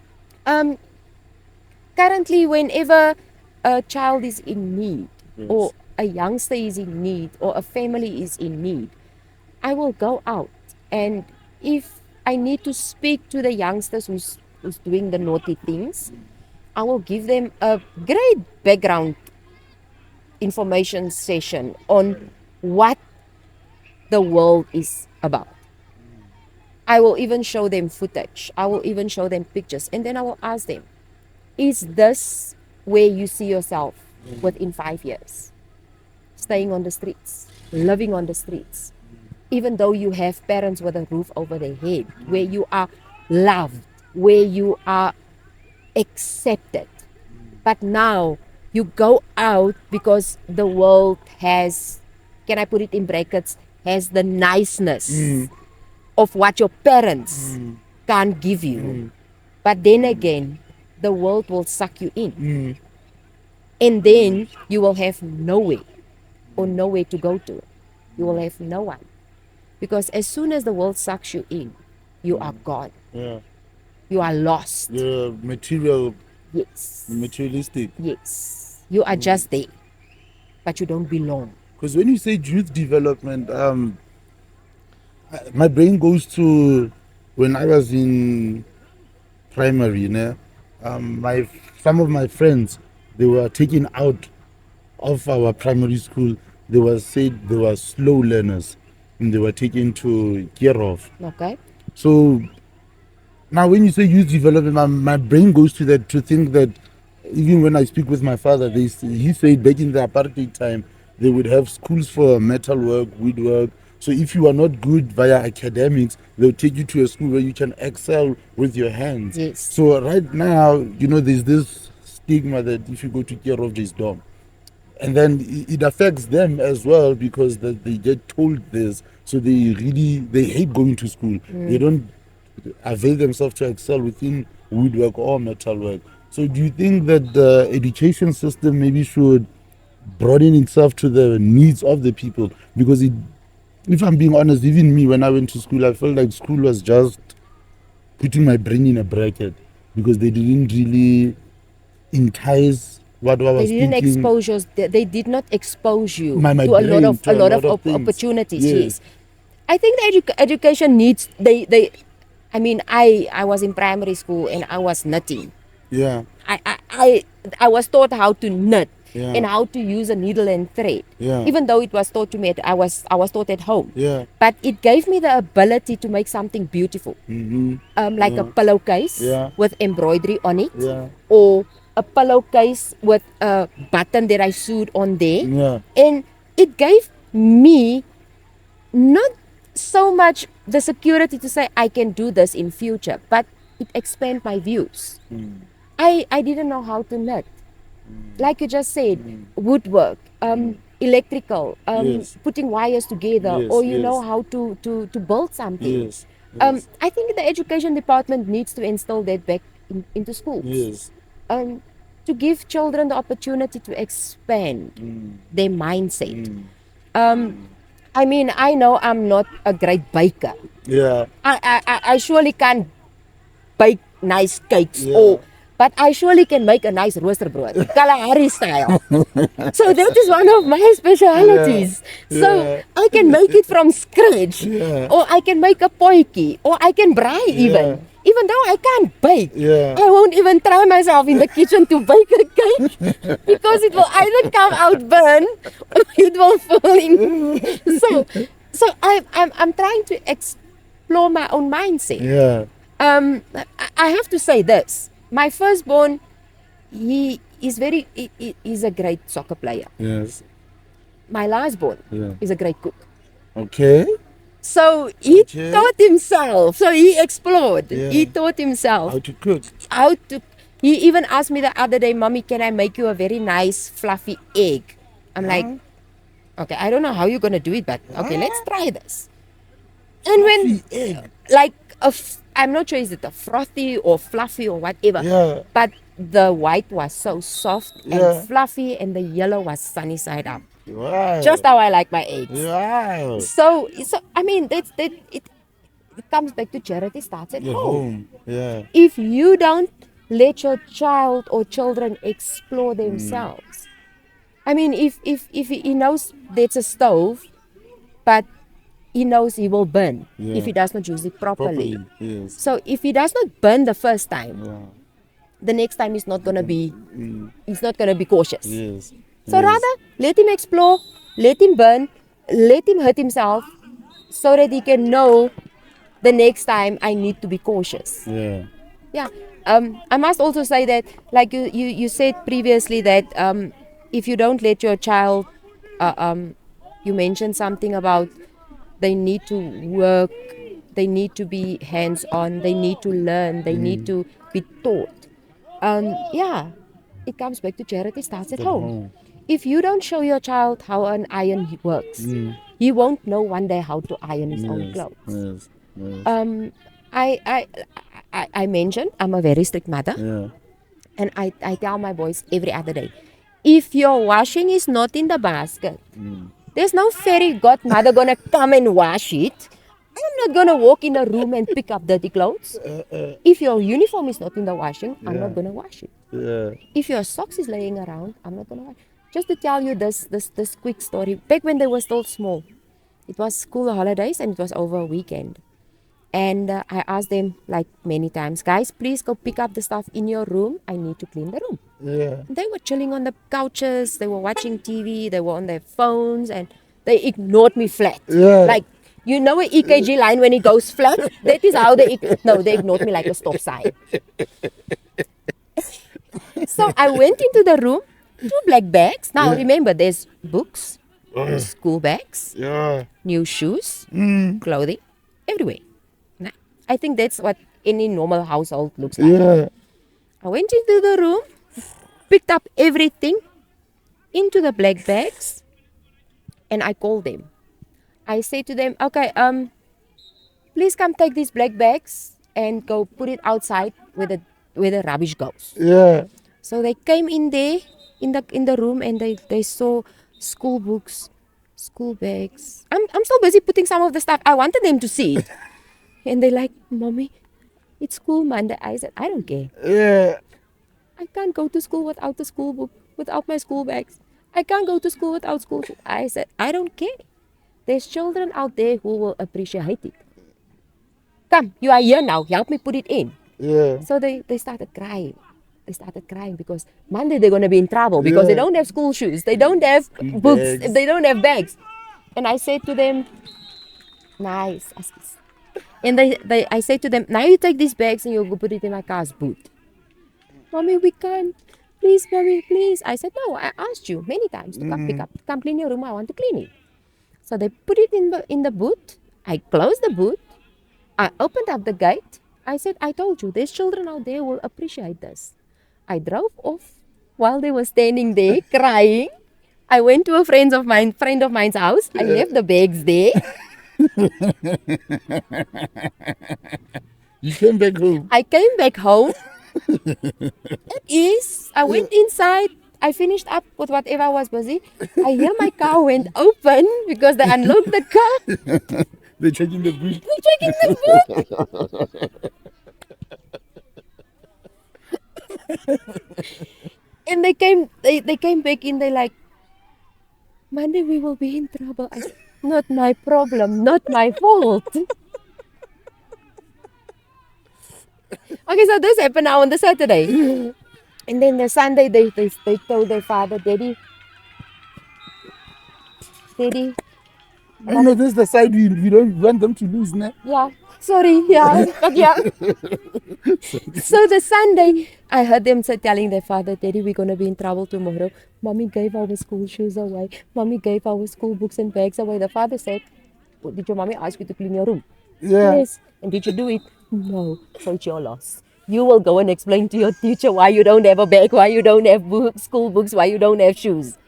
Speaker 2: Currently, whenever a child is in need, or a youngster is in need, or a family is in need, I will go out, and if I need to speak to the youngsters who's doing the naughty things, I will give them a great background information session on what the world is about. I will even show them footage. I will even show them pictures. And then I will ask them, is this where you see yourself within 5 years? Staying on the streets, living on the streets. Even though you have parents with a roof over their head, where you are loved, where you are accepted. But now you go out because the world has can I put it in brackets, has the niceness of what your parents can't give you. But then again, the world will suck you in. And then you will have nowhere or nowhere to go to. You will have no one. Because as soon as the world sucks you in, you are gone.
Speaker 1: Yeah.
Speaker 2: You are lost.
Speaker 1: You're
Speaker 2: Yes.
Speaker 1: materialistic.
Speaker 2: Yes. You are just there. But you don't belong.
Speaker 1: Because when you say youth development, my brain goes to when I was in primary, you know, some of my friends, they were taken out of our primary school. They were said they were slow learners and they were taken to care of.
Speaker 2: Okay.
Speaker 1: So now when you say youth development, my brain goes to that, to think that even when I speak with my father, he said back in the apartheid time, they would have schools for metal work, woodwork. So if you are not good via academics, they'll take you to a school where you can excel with your hands.
Speaker 2: Yes.
Speaker 1: So right now, you know, there's this stigma that if you go to care of this dorm, and then it affects them as well because they get told this. So they hate going to school. They don't avail themselves to excel within woodwork or metalwork. So do you think that the education system maybe should broaden itself to the needs of the people? Because if I'm being honest, even me, when I went to school, I felt like school was just putting my brain in a bracket because they didn't really entice what I was
Speaker 2: They didn't
Speaker 1: thinking.
Speaker 2: expose you. They did not expose you
Speaker 1: My
Speaker 2: to a
Speaker 1: brain,
Speaker 2: lot of
Speaker 1: to a lot of things.
Speaker 2: opportunities.
Speaker 1: Yes.
Speaker 2: Yes. I think the education needs. I mean, I was in primary school and I was knitting.
Speaker 1: Yeah.
Speaker 2: I was taught how to knit
Speaker 1: Yeah.
Speaker 2: and how to use a needle and thread.
Speaker 1: Yeah.
Speaker 2: Even though it was taught to me, I was taught at home.
Speaker 1: Yeah.
Speaker 2: But it gave me the ability to make something beautiful, like a pillowcase
Speaker 1: Yeah.
Speaker 2: with embroidery on it,
Speaker 1: Yeah.
Speaker 2: or a pillowcase with a button that I sewed on there.
Speaker 1: Yeah.
Speaker 2: And it gave me not so much the security to say I can do this in future, but it expanded my views. I didn't know how to knit. Like you just said, woodwork, electrical,
Speaker 1: Yes.
Speaker 2: putting wires together,
Speaker 1: Yes,
Speaker 2: or you
Speaker 1: yes.
Speaker 2: know how to build something.
Speaker 1: Yes. Yes.
Speaker 2: I think the education department needs to instill that back into schools.
Speaker 1: Yes.
Speaker 2: To give children the opportunity to expand their mindset. I mean, I know I'm not a great baker.
Speaker 1: Yeah.
Speaker 2: I surely can't bake nice cakes,
Speaker 1: Yeah.
Speaker 2: but I surely can make a nice roosterbrood, Kalahari style. So that is one of my specialities.
Speaker 1: Yeah.
Speaker 2: So
Speaker 1: Yeah.
Speaker 2: I can make it from scratch,
Speaker 1: Yeah.
Speaker 2: or I can make a potjie, or I can braai even. Even though I can't bake,
Speaker 1: Yeah.
Speaker 2: I won't even try myself in the kitchen to bake a cake because it will either come out burnt or it will fall in. So I'm trying to explore my own mindset.
Speaker 1: Yeah.
Speaker 2: I have to say this. My firstborn, he is he's a great soccer player.
Speaker 1: Yes.
Speaker 2: My lastborn
Speaker 1: Yeah.
Speaker 2: is a great cook.
Speaker 1: Okay.
Speaker 2: So he
Speaker 1: Okay.
Speaker 2: taught himself. So he explored.
Speaker 1: Yeah.
Speaker 2: He taught himself
Speaker 1: How to cook.
Speaker 2: He even asked me the other day, Mommy, can I make you a very nice fluffy egg? I'm like, okay, I don't know how you're going to do it, but okay, let's try this. And when,
Speaker 1: egg.
Speaker 2: like, I'm not sure is it a frothy or fluffy or whatever,
Speaker 1: Yeah.
Speaker 2: but the white was so soft
Speaker 1: Yeah.
Speaker 2: and fluffy and the yellow was sunny side up.
Speaker 1: Wow.
Speaker 2: Just how I like my eggs.
Speaker 1: Wow.
Speaker 2: So I mean, it comes back to charity starts at
Speaker 1: Your
Speaker 2: home.
Speaker 1: home. Yeah.
Speaker 2: If you don't let your child or children explore themselves, I mean, if he knows there's a stove, but he knows he will burn if he does not use it properly.
Speaker 1: Yes.
Speaker 2: So if he does not burn the first time,
Speaker 1: Yeah.
Speaker 2: the next time he's not gonna be cautious.
Speaker 1: Yes.
Speaker 2: So
Speaker 1: Yes.
Speaker 2: rather, let him explore, let him burn, let him hurt himself, so that he can know the next time I need to be cautious.
Speaker 1: Yeah.
Speaker 2: Yeah. I must also say that, like you said previously, that if you don't let your child, you mentioned something about they need to work, they need to be hands-on, they need to learn, they need to be taught. Yeah, it comes back to charity starts at home. if you don't show your child how an iron works, he won't know one day how to iron his own clothes.
Speaker 1: Yes.
Speaker 2: I mentioned I'm a very strict mother,
Speaker 1: Yeah.
Speaker 2: and I tell my boys every other day, if your washing is not in the basket, there's no fairy godmother gonna come and wash it. I'm not gonna walk in a room and pick up dirty clothes. If your uniform is not in the washing, I'm not gonna wash it.
Speaker 1: Yeah.
Speaker 2: If your socks is laying around, I'm not gonna wash. Just to tell you this quick story. Back when they were still small, it was school holidays and it was over a weekend. And I asked them like many times, guys, please go pick up the stuff in your room. I need to clean the room.
Speaker 1: Yeah.
Speaker 2: They were chilling on the couches. They were watching TV. They were on their phones, and they ignored me flat.
Speaker 1: Yeah.
Speaker 2: Like, you know an EKG line when it goes flat? That is how they ignored me like a stop sign. So I went into the room, 2 black bags. Now remember, there's books, school bags,
Speaker 1: Yeah.
Speaker 2: new shoes, clothing, everywhere. Nah, I think that's what any normal household looks like.
Speaker 1: Yeah.
Speaker 2: I went into the room, picked up everything into the black bags, and I called them. I said to them, okay, please come take these black bags and go put it outside where the rubbish goes.
Speaker 1: Yeah.
Speaker 2: So they came in there in the room, and they saw school books, school bags. I'm so busy putting some of the stuff. I wanted them to see it. And they're like, Mommy, it's school Monday. I said, I don't care.
Speaker 1: Yeah.
Speaker 2: I can't go to school without the school book, without my school bags. I can't go to school without school shoes. I said, I don't care. There's children out there who will appreciate it. Come, you are here now. Help me put it in.
Speaker 1: Yeah.
Speaker 2: So they started crying. They started crying because Monday they're going to be in trouble because they don't have school shoes. They don't have books.
Speaker 1: Bags.
Speaker 2: They don't have bags. And I said to them, nice. And I said to them, now you take these bags and you go put it in my car's boot. Mommy, we can't. Please, Mommy, please. I said, no, I asked you many times to come pick up. Come clean your room. I want to clean it. So they put it in the boot. I closed the boot. I opened up the gate. I said, I told you, there's children out there who will appreciate this. I drove off while they were standing there crying. I went to a friend of mine's house. I left the bags there.
Speaker 1: You came back home.
Speaker 2: I came back home. I went inside. I finished up with whatever I was busy. I hear my car went open because they unlocked the car.
Speaker 1: They're checking the boot.
Speaker 2: They're checking the boot. And they came back in. They like, Monday we will be in trouble. I said, not my problem, not my fault. Okay, so this happened now on the Saturday. And then the Sunday, they told their father, Daddy.
Speaker 1: Oh no, this is the side we don't want them to lose, nah?
Speaker 2: Yeah, sorry, yeah, but yeah. So the Sunday, I heard them telling their father, Daddy, we're going to be in trouble tomorrow. Mommy gave our school shoes away. Mommy gave our school books and bags away. The father said, did your mommy ask you to clean your room?
Speaker 1: Yeah.
Speaker 2: Yes. And did you do it? No. So it's your loss. You will go and explain to your teacher why you don't have a bag, why you don't have school books, why you don't have shoes.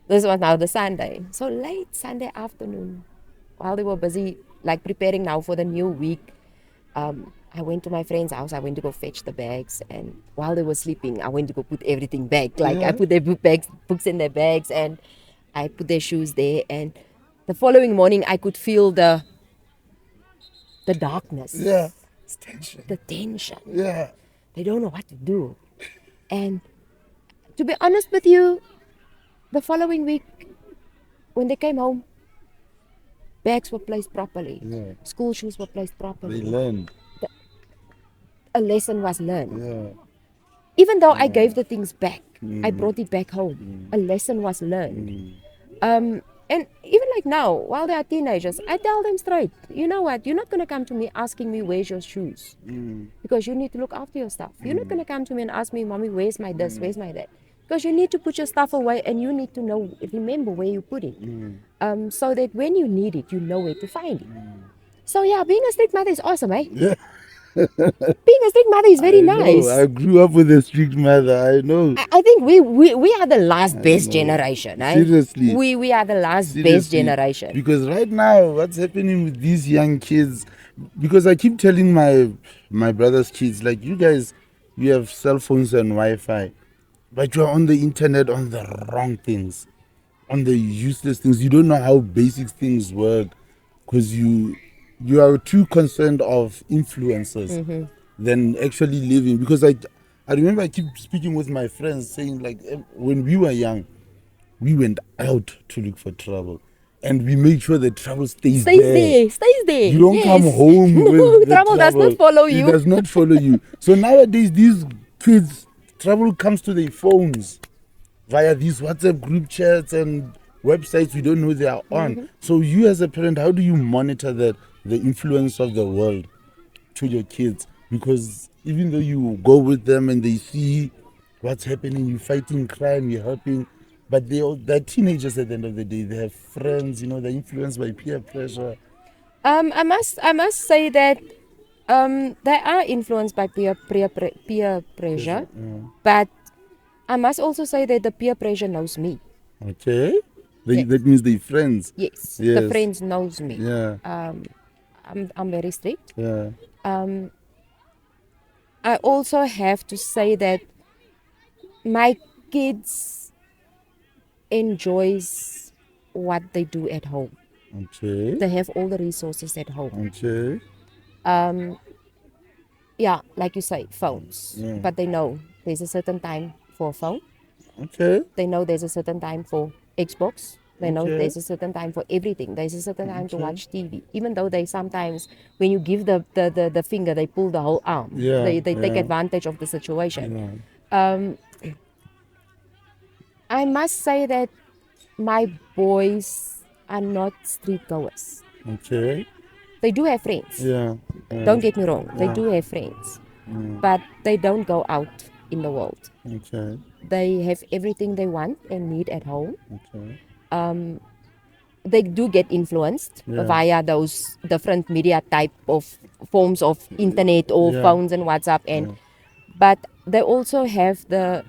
Speaker 2: This was now the Sunday. So late Sunday afternoon, while they were busy like preparing now for the new week, I went to my friend's house. I went to go fetch the bags, and while they were sleeping, I went to go put everything back. Like I put their books in their bags, and I put their shoes there. And the following morning, I could feel the darkness.
Speaker 1: Yeah. It's tension.
Speaker 2: The tension.
Speaker 1: Yeah.
Speaker 2: They don't know what to do. And to be honest with you, the following week, when they came home, bags were placed properly.
Speaker 1: Yeah.
Speaker 2: School shoes were placed properly.
Speaker 1: They learned.
Speaker 2: A lesson was learned.
Speaker 1: Yeah.
Speaker 2: Even though I gave the things back, I brought it back home. A lesson was learned. And even like now, while they are teenagers, I tell them straight, you know what, you're not going to come to me asking me where's your shoes. Because you need to look after your stuff. You're not going to come to me and ask me, Mommy, where's my this, where's my that. Because you need to put your stuff away, and you need to remember where you put it. So that when you need it, you know where to find it. So yeah, being a strict mother is awesome, eh?
Speaker 1: Yeah.
Speaker 2: Being a strict mother is very nice.
Speaker 1: I grew up with a strict mother. I know.
Speaker 2: I think we are the last best generation. Eh?
Speaker 1: Seriously.
Speaker 2: We are the last best
Speaker 1: Seriously.
Speaker 2: generation.
Speaker 1: Because right now, what's happening with these young kids? Because I keep telling my brother's kids, like, you guys, you have cell phones and Wi-Fi, but you're on the internet on the wrong things, on the useless things. You don't know how basic things work because you are too concerned of influencers than actually living. Because I remember I keep speaking with my friends saying, like, when we were young, we went out to look for trouble. And we make sure the trouble stays there.
Speaker 2: Stays there.
Speaker 1: You don't come home with the
Speaker 2: trouble does not follow you.
Speaker 1: It does not follow you. So nowadays, these kids, trouble comes to their phones via these WhatsApp group chats and websites we don't know they are on. So you as a parent, how do you monitor the influence of the world to your kids? Because even though you go with them and they see what's happening, you're fighting crime, you're helping, but they're teenagers at the end of the day. They have friends, they're influenced by peer pressure.
Speaker 2: I must say that they are influenced by peer pressure, but I must also say that the peer pressure knows me.
Speaker 1: Okay.
Speaker 2: Yes.
Speaker 1: That means they're friends.
Speaker 2: Yes. The friends knows me.
Speaker 1: Yeah.
Speaker 2: I'm very strict.
Speaker 1: Yeah.
Speaker 2: I also have to say that my kids enjoys what they do at home.
Speaker 1: Okay.
Speaker 2: They have all the resources at home.
Speaker 1: Okay.
Speaker 2: Yeah, like you say, phones.
Speaker 1: Yeah.
Speaker 2: But they know there's a certain time for a phone.
Speaker 1: Okay.
Speaker 2: They know there's a certain time for Xbox. They know
Speaker 1: Okay.
Speaker 2: there's a certain time for everything. There's a certain time to watch TV. Even though they sometimes, when you give the finger, they pull the whole arm.
Speaker 1: Yeah,
Speaker 2: They take
Speaker 1: yeah.
Speaker 2: advantage of the situation.
Speaker 1: Yeah.
Speaker 2: I must say that my boys are not street goers.
Speaker 1: Okay.
Speaker 2: They do have friends.
Speaker 1: Yeah.
Speaker 2: Don't get me wrong. They
Speaker 1: Yeah.
Speaker 2: do have friends. But they don't go out in the world.
Speaker 1: Okay.
Speaker 2: They have everything they want and need at home.
Speaker 1: Okay.
Speaker 2: They do get influenced via those different media type of forms of internet or phones and WhatsApp but they also have the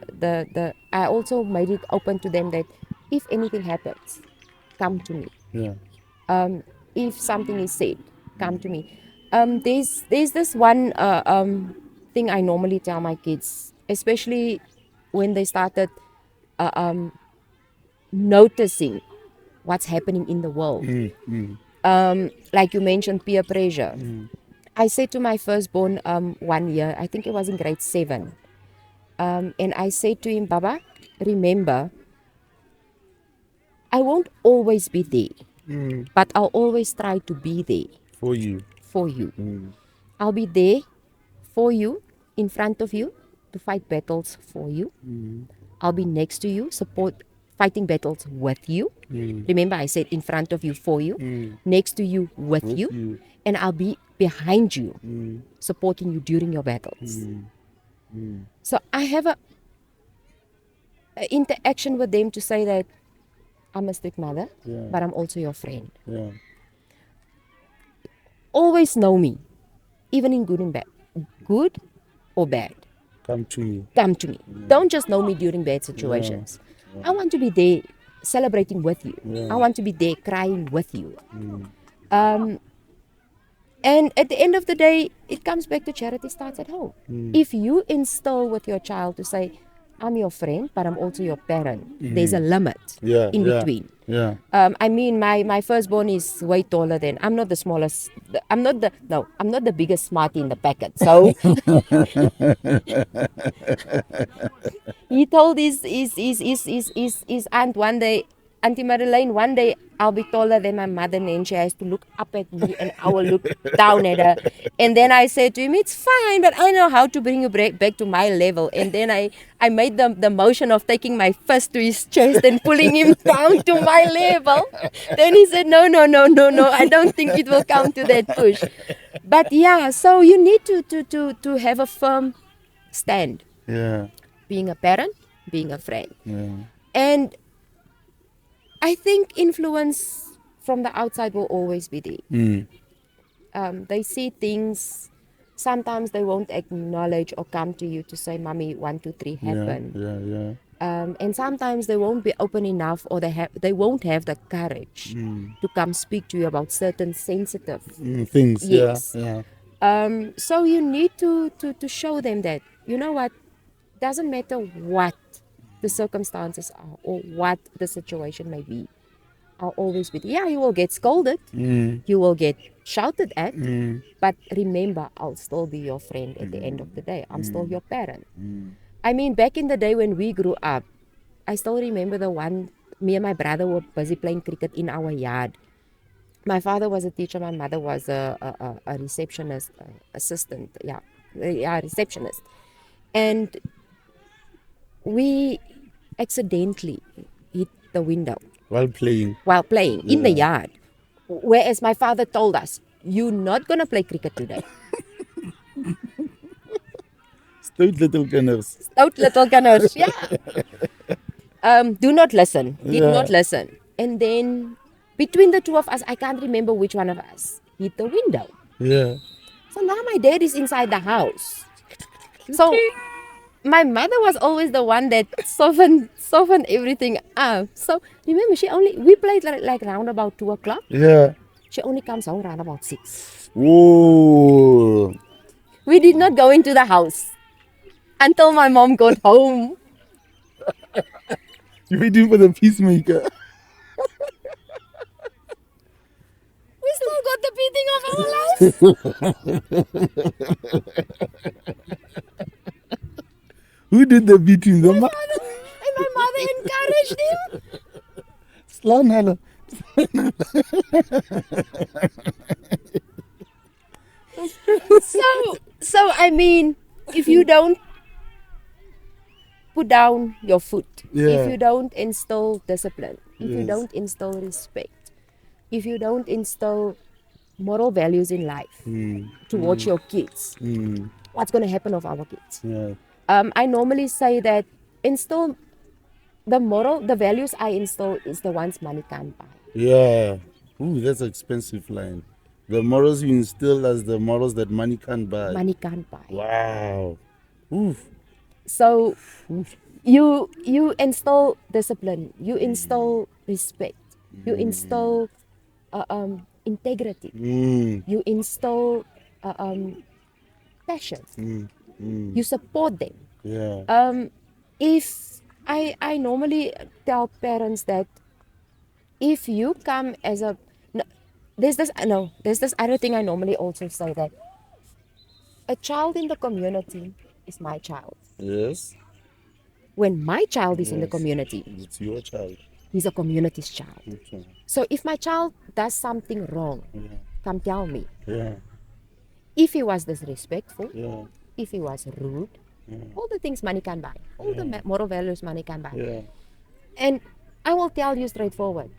Speaker 2: I also made it open to them that if anything happens, come to me.
Speaker 1: Yeah.
Speaker 2: If something is said, come to me. There's this one thing I normally tell my kids, especially when they started noticing what's happening in the world. Like you mentioned, peer pressure. I said to my firstborn 1 year, I think it was in grade 7, and I said to him, Baba, remember, I won't always be there, but I'll always try to be there
Speaker 1: For you.
Speaker 2: for you. I'll be there for you, in front of you, to fight battles for you. I'll be next to you, fighting battles with you. Remember, I said in front of you, for you, next to you, with you, and I'll be behind you, supporting you during your battles. So I have a interaction with them to say that I'm a strict mother, but I'm also your friend.
Speaker 1: Yeah.
Speaker 2: Always know me, even in good and bad, good or bad.
Speaker 1: Come to me.
Speaker 2: Come to me. Don't just know me during bad situations. I want to be there celebrating with you. I want to be there crying with you. And at the end of the day, it comes back to charity starts at home. If you instill with your child to say, I'm your friend, but I'm also your parent, there's a limit in between.
Speaker 1: Yeah.
Speaker 2: I mean, my firstborn is way taller than, I'm not the smallest, I'm not the biggest smarty in the packet. So he told his aunt one day, Auntie Madeleine, one day I'll be taller than my mother and she has to look up at me and I will look down at her. And then I said to him, it's fine, but I know how to bring you back to my level. And then I made the motion of taking my fist to his chest and pulling him down to my level. Then he said, no, I don't think it will come to that push. But yeah, so you need to have a firm stand.
Speaker 1: Yeah.
Speaker 2: Being a parent, being a friend.
Speaker 1: Yeah.
Speaker 2: And I think influence from the outside will always be there. They see things Sometimes they won't acknowledge or come to you to say, "Mommy, 1, 2, 3 happen."
Speaker 1: Yeah.
Speaker 2: And sometimes they won't be open enough, or they won't have the courage to come speak to you about certain sensitive
Speaker 1: Things.
Speaker 2: Yes.
Speaker 1: Yeah.
Speaker 2: So you need to show them that, you know what, doesn't matter what the circumstances are or what the situation may be, I'll always be there. Yeah, you will get scolded, you will get shouted at, but remember, I'll still be your friend at the end of the day. I'm still your parent. I mean, back in the day when we grew up, I still remember the one, me and my brother were busy playing cricket in our yard. My father was a teacher, my mother was a receptionist, assistant, receptionist. And we accidentally hit the window
Speaker 1: While playing.
Speaker 2: in the yard. Whereas my father told us, "You're not going to play cricket today."
Speaker 1: Stout little kinders.
Speaker 2: Stout little kinders, yeah. Do not listen. Did
Speaker 1: Yeah.
Speaker 2: not listen. And then between the two of us, I can't remember which one of us hit the window.
Speaker 1: Yeah.
Speaker 2: So now my dad is inside the house. So my mother was always the one that softened everything up. So remember, we played like round about 2 o'clock.
Speaker 1: Yeah.
Speaker 2: She only comes home around about 6.
Speaker 1: Whoa.
Speaker 2: We did not go into the house until my mom got home.
Speaker 1: You're waiting for the peacemaker.
Speaker 2: We still got the beating of our life.
Speaker 1: Who did the beating? The
Speaker 2: And my mother encouraged him.
Speaker 1: Slaan hulle.
Speaker 2: So I mean, if you don't put down your foot,
Speaker 1: Yeah.
Speaker 2: if you don't instill discipline, if you
Speaker 1: Yes.
Speaker 2: don't instill respect, if you don't instill moral values in life towards your kids, what's going to happen of our kids?
Speaker 1: Yeah.
Speaker 2: I normally say that instill the values I instill is the ones money can't buy.
Speaker 1: Yeah. Ooh, that's an expensive line. The morals you instill as the morals that money can't buy.
Speaker 2: Money can't buy.
Speaker 1: Wow. Oof.
Speaker 2: So you instill discipline, you instill respect, you instill integrity, you instill passion, you support them.
Speaker 1: Yeah.
Speaker 2: If I normally tell parents that if you come as a there's this other thing I normally also say, that a child in the community is my child.
Speaker 1: Yes.
Speaker 2: When my child is in the
Speaker 1: Yes.
Speaker 2: community,
Speaker 1: It's your child.
Speaker 2: he's a community's child.
Speaker 1: Okay.
Speaker 2: So if my child does something wrong, come tell me.
Speaker 1: Yeah.
Speaker 2: If he was disrespectful,
Speaker 1: Yeah.
Speaker 2: if he was rude, all the things money can buy, all the moral values money can buy.
Speaker 1: Yeah.
Speaker 2: And I will tell you straightforward,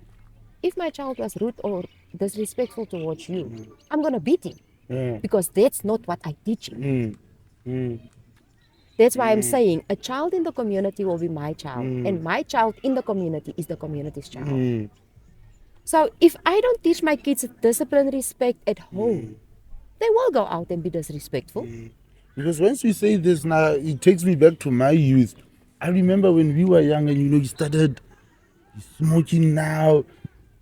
Speaker 2: if my child was rude or disrespectful towards you, I'm going to beat him,
Speaker 1: Yeah.
Speaker 2: because that's not what I teach him. That's why I'm saying a child in the community will be my child, and my child in the community is the community's child. So if I don't teach my kids discipline, respect at home, they will go out and be disrespectful.
Speaker 1: Because once we say this now, it takes me back to my youth. I remember when we were young and you started smoking now.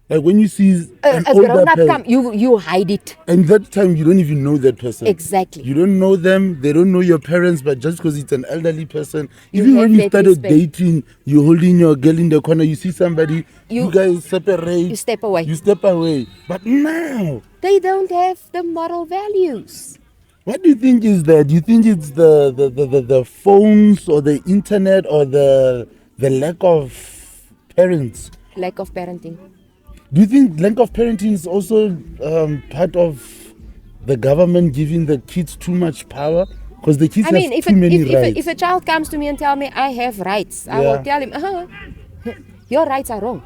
Speaker 1: Like when you see an
Speaker 2: A
Speaker 1: older
Speaker 2: grown-up
Speaker 1: person,
Speaker 2: come, you hide it.
Speaker 1: and that time you don't even know that person.
Speaker 2: Exactly.
Speaker 1: You don't know them, they don't know your parents, but just because it's an elderly person,
Speaker 2: You
Speaker 1: even
Speaker 2: have
Speaker 1: when you
Speaker 2: that
Speaker 1: started
Speaker 2: respect.
Speaker 1: dating, you're holding your girl in the corner, you see somebody, you
Speaker 2: You-
Speaker 1: guys separate.
Speaker 2: You step away.
Speaker 1: You step away. But now,
Speaker 2: They don't have the moral values.
Speaker 1: what do you think is that? Do you think it's the phones or the internet or the lack of parents?
Speaker 2: Lack of parenting.
Speaker 1: Do you think lack of parenting is also part of the government giving the kids too much power? Because the kids
Speaker 2: I mean,
Speaker 1: have
Speaker 2: if
Speaker 1: too many rights.
Speaker 2: if a child comes to me and tell me I have rights, I
Speaker 1: Yeah.
Speaker 2: will tell him, your rights are wrong.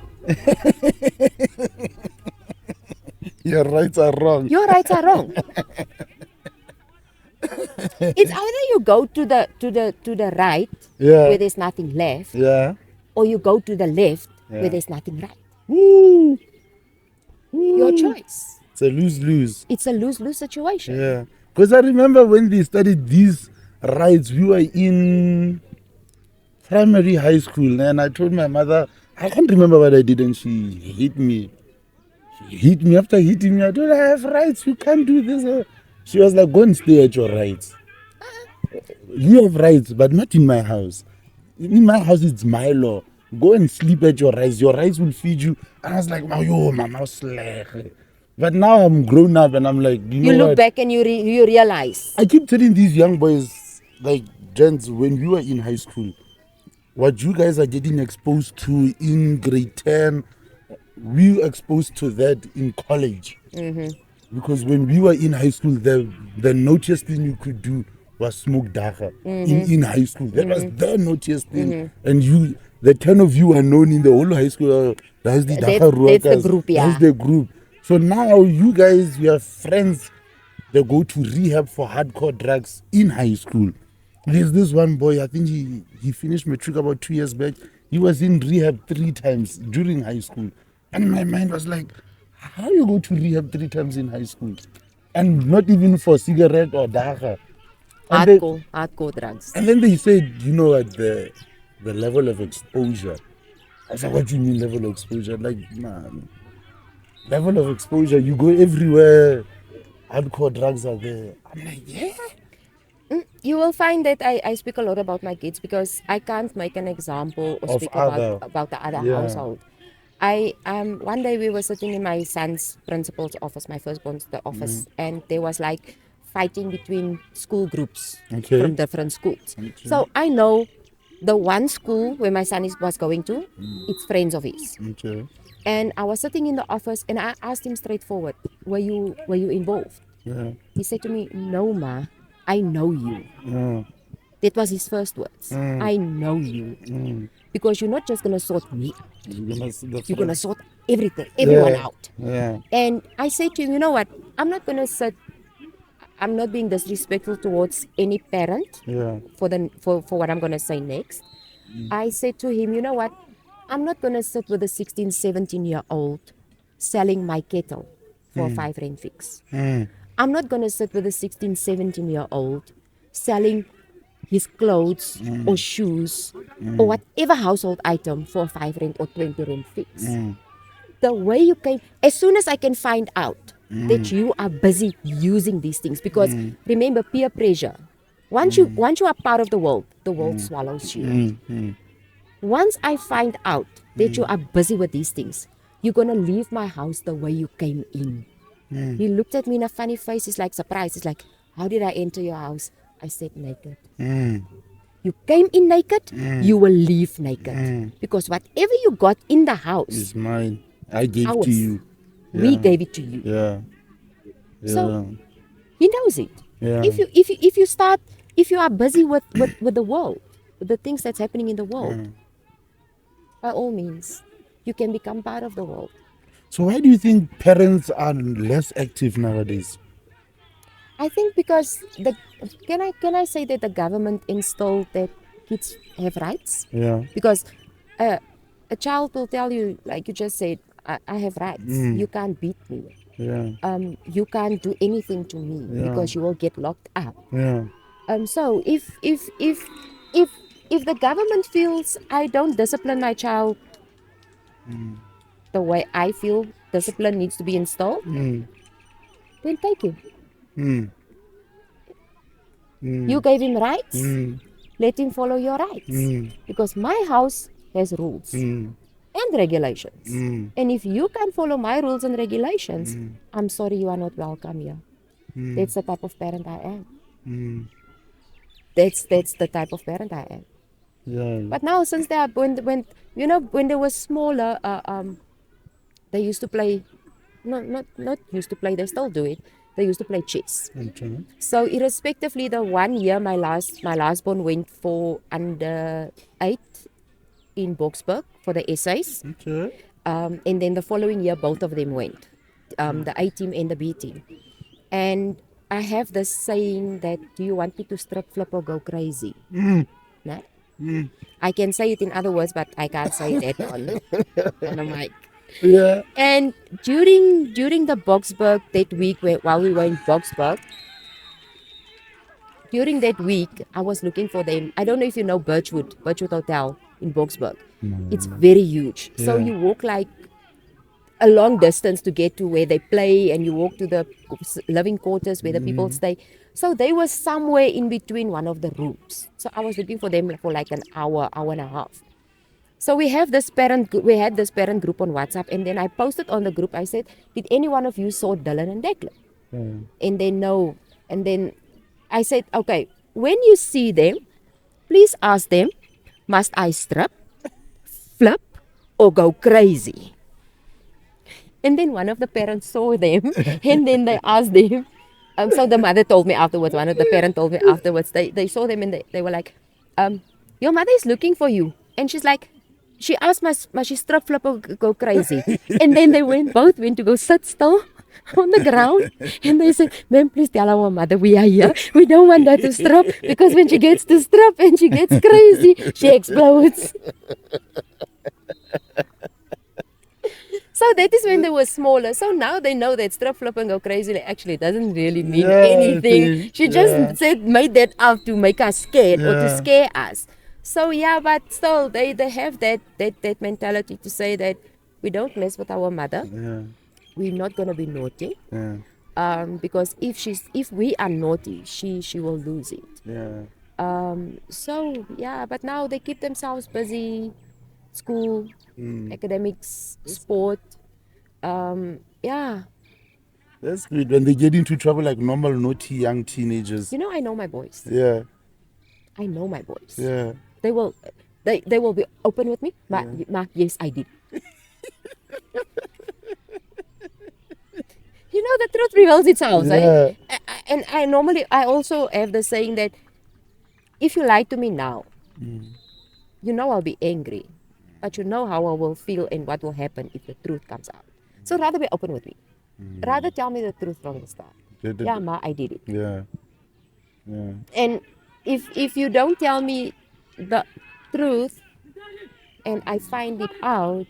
Speaker 1: Your rights are wrong.
Speaker 2: Your rights are wrong. It's either you go to the right,
Speaker 1: Yeah.
Speaker 2: where there's nothing left,
Speaker 1: Yeah.
Speaker 2: or you go to the left,
Speaker 1: Yeah.
Speaker 2: where there's nothing right.
Speaker 1: Woo.
Speaker 2: Your choice.
Speaker 1: It's a lose-lose.
Speaker 2: It's a lose-lose situation.
Speaker 1: Yeah. Because I remember when they started these rides, we were in primary high school, and I told my mother, I can't remember what I did, and she hit me. She hit me. After hitting me, I told her, I have rights, you can't do this. She was like, go and stay at your rights. You have rights, but not in my house. In my house, it's my law. Go and sleep at your rights. Your rights will feed you. And I was like, yo, mama, slack. But now I'm grown up and I'm like, you know
Speaker 2: look
Speaker 1: what?
Speaker 2: back and you realize.
Speaker 1: I keep telling these young boys, like, gents, when we were in high school, what you guys are getting exposed to in grade 10, we were exposed to that in college. Because when we were in high school, the naughtiest thing you could do was smoke dagga in high school. That was the naughtiest thing. And the 10 of you were known in the whole high school. That's the dagga
Speaker 2: That's the group, yeah.
Speaker 1: That's the group. So now you guys, you have friends that go to rehab for hardcore drugs in high school. There's this one boy, I think he finished matric about 2 years back. He was in rehab 3 times during high school. And my mind was like, how you go to rehab 3 times in high school? And not even for cigarette or dagga.
Speaker 2: Hardcore drugs.
Speaker 1: And then they said, you know what, the level of exposure. I was like, what do you mean level of exposure? Like, man, level of exposure, you go everywhere, hardcore drugs are there. I'm like, yeah.
Speaker 2: You will find that I speak a lot about my kids because I can't make an example or
Speaker 1: Of
Speaker 2: speak
Speaker 1: other.
Speaker 2: about the other
Speaker 1: Yeah.
Speaker 2: household. One day we were sitting in my son's principal's office, my firstborn's the office, and there was like fighting between school groups
Speaker 1: Okay.
Speaker 2: from different schools.
Speaker 1: Okay.
Speaker 2: So I know the one school where my son was going to, it's friends of his.
Speaker 1: Okay.
Speaker 2: And I was sitting in the office and I asked him straightforward, were you involved?
Speaker 1: Yeah.
Speaker 2: He said to me, no, ma, I know you.
Speaker 1: Yeah.
Speaker 2: That was his first words. I know you. Because you're not just going to sort me out. You're going to sort everyone out.
Speaker 1: Yeah.
Speaker 2: And I said to him, you know what? I'm not going to sit. I'm not being disrespectful towards any parent
Speaker 1: Yeah.
Speaker 2: for what I'm going to say next. I said to him, you know what? I'm not going to sit with a 16, 17-year-old selling my kettle for a 5 rand fix. I'm not going to sit with a 16, 17-year-old selling his clothes or shoes or whatever household item for 5 rand or 20 rand fix. The way you came, as soon as I can find out that you are busy using these things, because remember, peer pressure. Once you are part of the world swallows you. Once I find out that you are busy with these things, you're going to leave my house the way you came in. He looked at me in a funny face. He's like surprised. He's like, how did I enter your house? I said naked. You came in naked, you will leave naked. Because whatever you got in the house,
Speaker 1: It's mine. I gave
Speaker 2: ours.
Speaker 1: to you.
Speaker 2: We gave it to you.
Speaker 1: Yeah.
Speaker 2: So he knows it.
Speaker 1: Yeah.
Speaker 2: If you are busy with the world, with the things that's happening in the world, by all means, you can become part of the world.
Speaker 1: So why do you think parents are less active nowadays?
Speaker 2: I think because can I say that the government instilled that kids have rights?
Speaker 1: Yeah.
Speaker 2: Because a child will tell you, like you just said, I have rights. You can't beat me.
Speaker 1: Yeah.
Speaker 2: You can't do anything to me because you will get locked up.
Speaker 1: Yeah.
Speaker 2: So if the government feels I don't discipline my child the way I feel discipline needs to be installed, then take him. You gave him rights, let him follow your rights. Because my house has rules and regulations. And if you can't follow my rules and regulations, I'm sorry, you are not welcome here. That's the type of parent I am. That's the type of parent I am.
Speaker 1: Yeah.
Speaker 2: But now, since they are when they were smaller, they used to play, not used to play. They still do it. They used to play chess.
Speaker 1: Okay.
Speaker 2: So irrespectively, the 1 year my last born went for under 8 in Boksburg for the essays,
Speaker 1: Okay.
Speaker 2: and then the following year both of them went, the A team and the B team. And I have this saying that, do you want me to strip, flip, or go crazy? No? I can say it in other words, but I can't say that on the mic.
Speaker 1: Yeah.
Speaker 2: And during the Boksburg, that week while we were in Boksburg, during that week, I was looking for them. I don't know if you know Birchwood Hotel in Boksburg. It's very huge. So
Speaker 1: Yeah.
Speaker 2: you walk like a long distance to get to where they play, and you walk to the living quarters where the people stay. So they were somewhere in between one of the rooms. So I was looking for them for like an hour and a half. So we had this parent group on WhatsApp, and then I posted on the group. I said, "Did any one of you saw Dylan and Declan?" And they no. And then I said, "Okay, when you see them, please ask them, must I strip, flip, or go crazy?" And then one of the parents saw them, and then they asked them. So the mother told me afterwards, one of the parents told me afterwards, they saw them, and they were like, "Your mother is looking for you." And she's like, she asked, must she strip, flip, or go crazy? And then they both went to go sit still on the ground. And they said, "Ma'am, please tell our mother we are here. We don't want her to strip, because when she gets to strip and she gets crazy, she explodes." So that is when they were smaller. So now they know that strip, flip, and go crazy actually doesn't really mean anything. She just made that up to make us scared or to scare us. So yeah, but still they have that mentality to say that we don't mess with our mother. We're not gonna be naughty. Because if we are naughty, she will lose it. So yeah, but now they keep themselves busy, school, academics, sport. Yeah.
Speaker 1: That's good. When they get into trouble like normal naughty young teenagers.
Speaker 2: You know, I know my boys.
Speaker 1: Yeah.
Speaker 2: I know my boys.
Speaker 1: Yeah.
Speaker 2: They will be open with me. Ma, yes, I did. You know, the truth reveals itself.
Speaker 1: Yeah.
Speaker 2: And I also have the saying that if you lie to me now, you know I'll be angry, but you know how I will feel and what will happen if the truth comes out. So rather be open with me. Rather tell me the truth from the start. Yeah, Ma, I did it.
Speaker 1: Yeah.
Speaker 2: And if you don't tell me the truth and I find it out,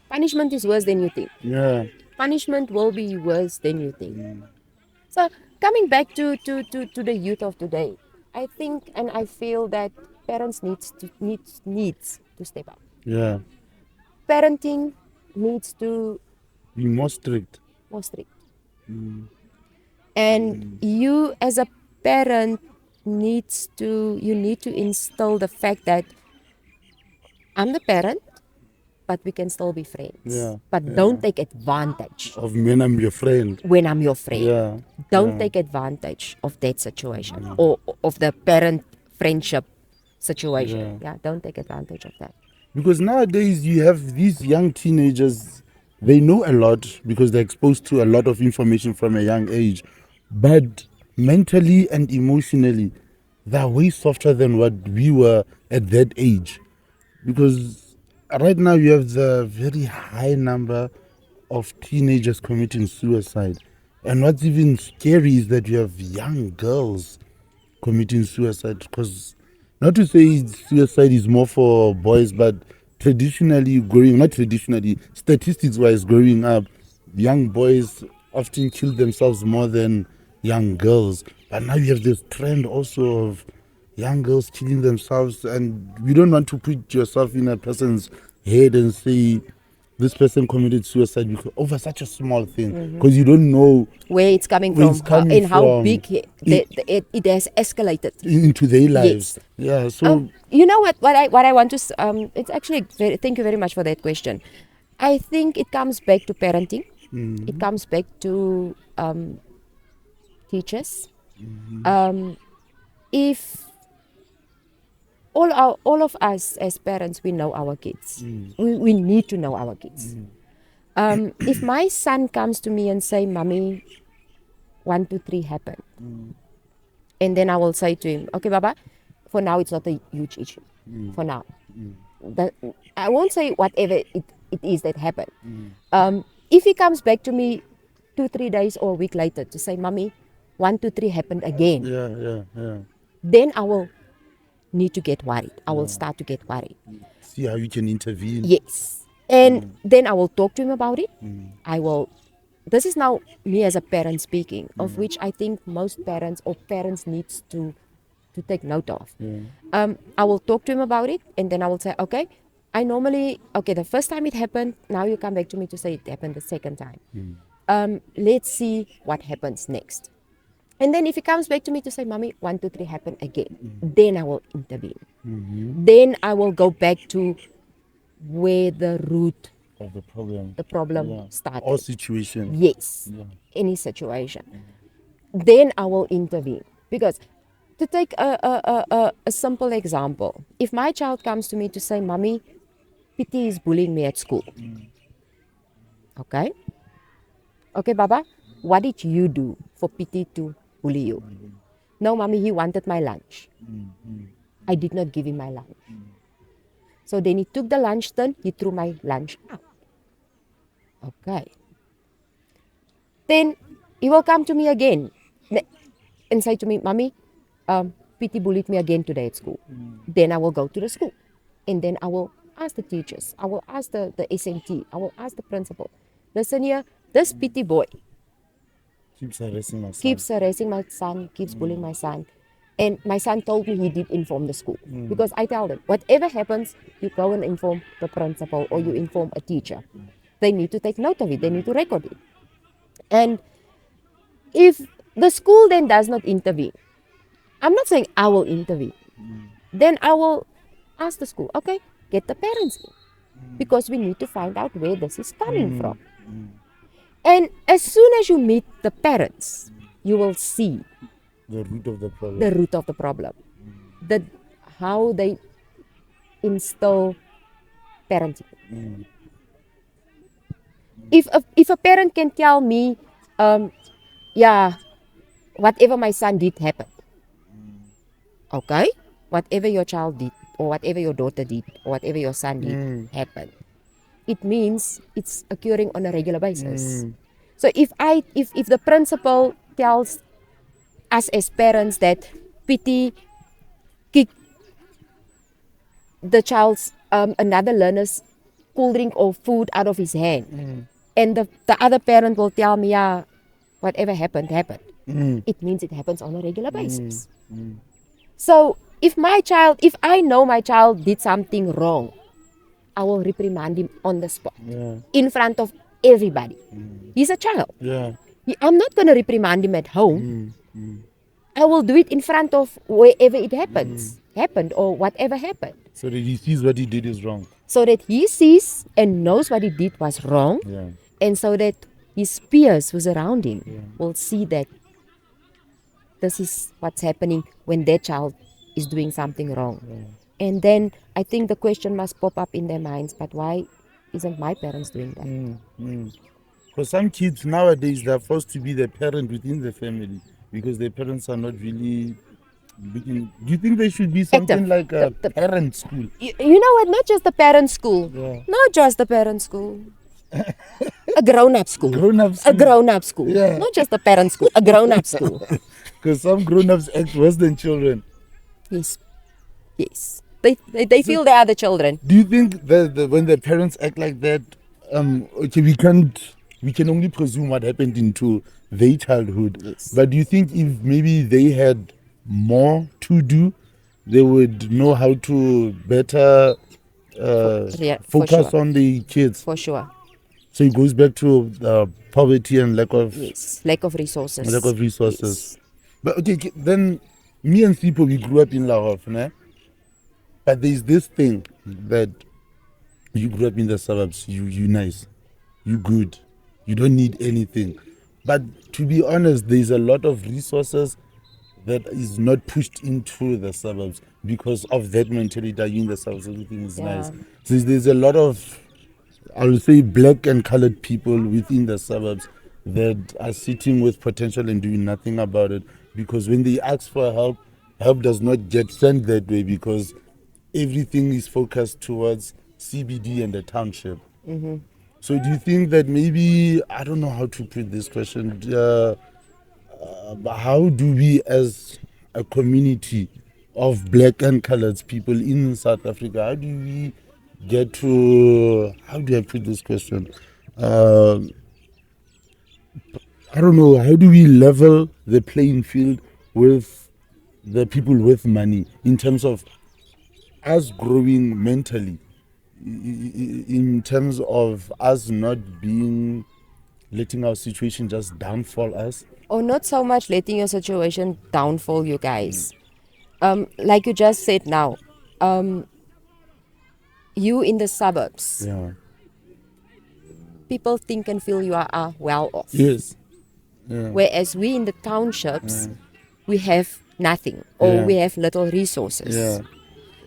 Speaker 2: punishment is worse than you think.
Speaker 1: Yeah.
Speaker 2: Punishment will be worse than you think. So coming back to the youth of today, I think and I feel that parents needs to step up.
Speaker 1: Yeah.
Speaker 2: Parenting needs to
Speaker 1: Be more strict.
Speaker 2: more strict. And you as a parent need to instill the fact that I'm the parent, but we can still be friends.
Speaker 1: Yeah,
Speaker 2: But don't take advantage
Speaker 1: Of when I'm your friend.
Speaker 2: when I'm your friend.
Speaker 1: Yeah.
Speaker 2: Don't take advantage of that situation or of the parent friendship situation. Yeah, don't take advantage of that.
Speaker 1: Because nowadays you have these young teenagers, they know a lot because they're exposed to a lot of information from a young age. But mentally and emotionally, they're way softer than what we were at that age. Because right now you have the very high number of teenagers committing suicide. And what's even scary is that you have young girls committing suicide. Because not to say suicide is more for boys, but statistics wise growing up, young boys often kill themselves more than young girls. But now you have this trend also of young girls killing themselves, and we don't want to put yourself in a person's head and say this person committed suicide over such a small thing, because you don't know
Speaker 2: Where it's coming
Speaker 1: where
Speaker 2: from
Speaker 1: it's coming
Speaker 2: and how
Speaker 1: from.
Speaker 2: big it has escalated.
Speaker 1: into their lives. Yeah, so
Speaker 2: You know what I want to it's actually thank you very much for that question. I think it comes back to parenting. It comes back to teachers. If all of us as parents, we know our kids. We need to know our kids. If my son comes to me and say, "Mommy, 1, 2, 3 happened," and then I will say to him, "Okay, Baba, for now it's not a huge issue. For now, I won't say whatever it is that happened." If he comes back to me 2, 3 days or a week later to say, "Mommy, 1, 2, 3 happened again," then I will need to get worried. I will start to get worried.
Speaker 1: see how you can intervene.
Speaker 2: Yes. And then I will talk to him about it. I will this is now me as a parent speaking, of which I think most parents or parents needs to take note of. I will talk to him about it, and then I will say, okay, the first time it happened, now you come back to me to say it happened the second time. Let's see what happens next. And then if he comes back to me to say, Mommy, 1, 2, 3 happened again, then I will intervene. Then I will go back to where the root
Speaker 1: Of the problem.
Speaker 2: started.
Speaker 1: Or situation.
Speaker 2: Yes, any situation. Then I will intervene. Because to take a simple example, if my child comes to me to say, Mommy, Pity is bullying me at school. Okay, Baba, what did you do for Pity to bully you? No, Mommy, he wanted my lunch. I did not give him my lunch. So then he took the lunch turn, he threw my lunch out. Okay. Then he will come to me again and say to me, Mommy, Pity bullied me again today at school. Then I will go to the school. And then I will ask the teachers. I will ask the SMT. I will ask the principal. Listen here, this Pity boy
Speaker 1: Keeps harassing my son.
Speaker 2: keeps harassing my son, keeps bullying my son. And my son told me he did inform the school. Because I tell them, whatever happens, you go and inform the principal or you inform a teacher. They need to take note of it. They need to record it. And if the school then does not intervene, I'm not saying I will intervene. Then I will ask the school, okay, get the parents in. Because we need to find out where this is coming from. And as soon as you meet the parents, you will see
Speaker 1: The root of the problem.
Speaker 2: the root of the problem. How they instill parenting. If a parent can tell me, whatever my son did happened. Okay? Whatever your child did, or whatever your daughter did, or whatever your son did happened. It means it's occurring on a regular basis. So if the principal tells us as parents that Pity kicked the child's another learner's cool drink or food out of his hand, and the other parent will tell me, whatever happened. It means it happens on a regular basis. So if I know my child did something wrong, I will reprimand him on the spot, in front of everybody. He's a child. I'm not going to reprimand him at home. I will do it in front of wherever it happened or whatever happened.
Speaker 1: So that he sees what he did is wrong.
Speaker 2: So that he sees and knows what he did was wrong. And so that his peers who's around him will see that this is what's happening when their child is doing something wrong. And then I think the question must pop up in their minds, but why isn't my parents doing that?
Speaker 1: For some kids nowadays, they're forced to be the parent within the family because their parents are not really looking. Do you think there should be something like a parent school?
Speaker 2: You know what? Not just the parent school. Not just the parent school. A grown-up school. A grown-up school. Not just a parent school. A grown-up school.
Speaker 1: Because some grown-ups act worse than children.
Speaker 2: Yes. They feel they are the children.
Speaker 1: Do you think that when the parents act like that, okay, we can only presume what happened into their childhood. But do you think if maybe they had more to do, they would know how to better focus on the kids?
Speaker 2: For sure.
Speaker 1: So it goes back to poverty and lack of
Speaker 2: resources.
Speaker 1: Yes. But okay, then me and Thabo, we grew up in Lahore, né? But there's this thing that you grew up in the suburbs, you nice, you good, you don't need anything. But to be honest, there's a lot of resources that is not pushed into the suburbs because of that mentality that you in the suburbs, everything is nice. So there's a lot of, I would say, black and colored people within the suburbs that are sitting with potential and doing nothing about it, because when they ask for help does not get sent that way because everything is focused towards CBD and the township. So do you think that maybe, I don't know how to put this question, how do we as a community of black and colored people in South Africa, how do we get to, how do I put this question? I don't know, how do we level the playing field with the people with money in terms of us growing mentally, in terms of us not being, letting our situation just downfall us?
Speaker 2: Or not so much letting your situation downfall you guys. Like you just said now, you in the suburbs,
Speaker 1: Yeah.
Speaker 2: people think and feel you are well off.
Speaker 1: Yes. Yeah.
Speaker 2: Whereas we in the townships, we have nothing or
Speaker 1: Yeah.
Speaker 2: we have little resources.
Speaker 1: Yeah.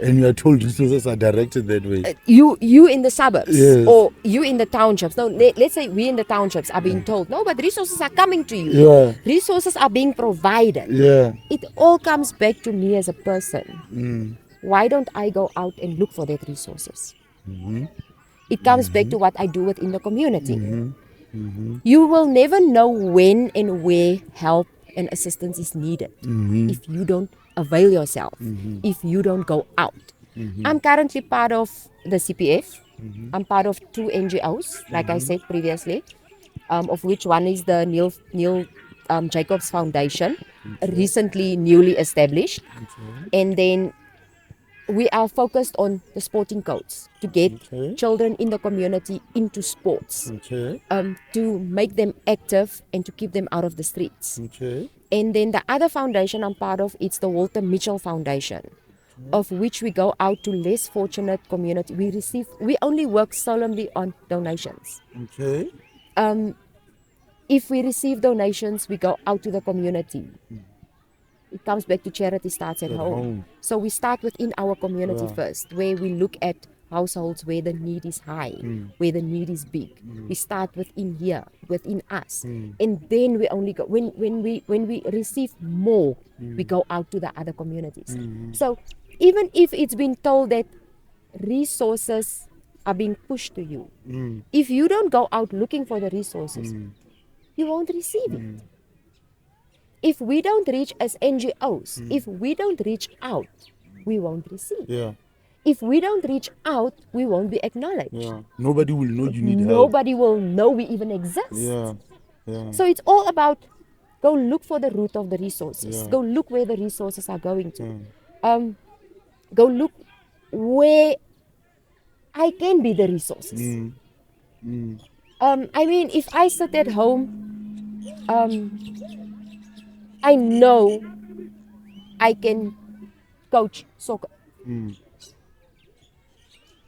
Speaker 1: And you are told resources are directed that way.
Speaker 2: You in the suburbs
Speaker 1: Yes.
Speaker 2: or you in the townships. No, let's say we in the townships are being told, no, but resources are coming to you.
Speaker 1: Yeah.
Speaker 2: Resources are being provided.
Speaker 1: Yeah.
Speaker 2: It all comes back to me as a person. Why don't I go out and look for that resources? It comes back to what I do within the community. You will never know when and where help and assistance is needed if you don't avail yourself, if you don't go out. I'm currently part of the CPF. I'm part of 2 NGOs, like I said previously, of which one is the Neil Jacobs Foundation, recently newly established. And then we are focused on the sporting codes to get children in the community into sports,
Speaker 1: Okay.
Speaker 2: to make them active and to keep them out of the streets.
Speaker 1: Okay.
Speaker 2: And then the other foundation I'm part of, it's the Walter Mitchell Foundation, of which we go out to less fortunate community. We only work solemnly on donations.
Speaker 1: Okay.
Speaker 2: If we receive donations, we go out to the community. It comes back to charity starts at home. So we start within our community first, where we look at households where the need is high, where the need is big. We start within here, within us, and then we only go when we receive more, we go out to the other communities. So even if it's been told that resources are being pushed to you, if you don't go out looking for the resources, you won't receive it. If we don't reach as NGOs, if we don't reach out, we won't receive.
Speaker 1: Yeah.
Speaker 2: If we don't reach out, we won't be acknowledged.
Speaker 1: Yeah. Nobody will know you need help.
Speaker 2: Nobody will know we even exist.
Speaker 1: Yeah. Yeah.
Speaker 2: So it's all about go look for the root of the resources. Go look where the resources are going to. Go look where I can be the resources. I mean, if I sit at home, I know I can coach soccer.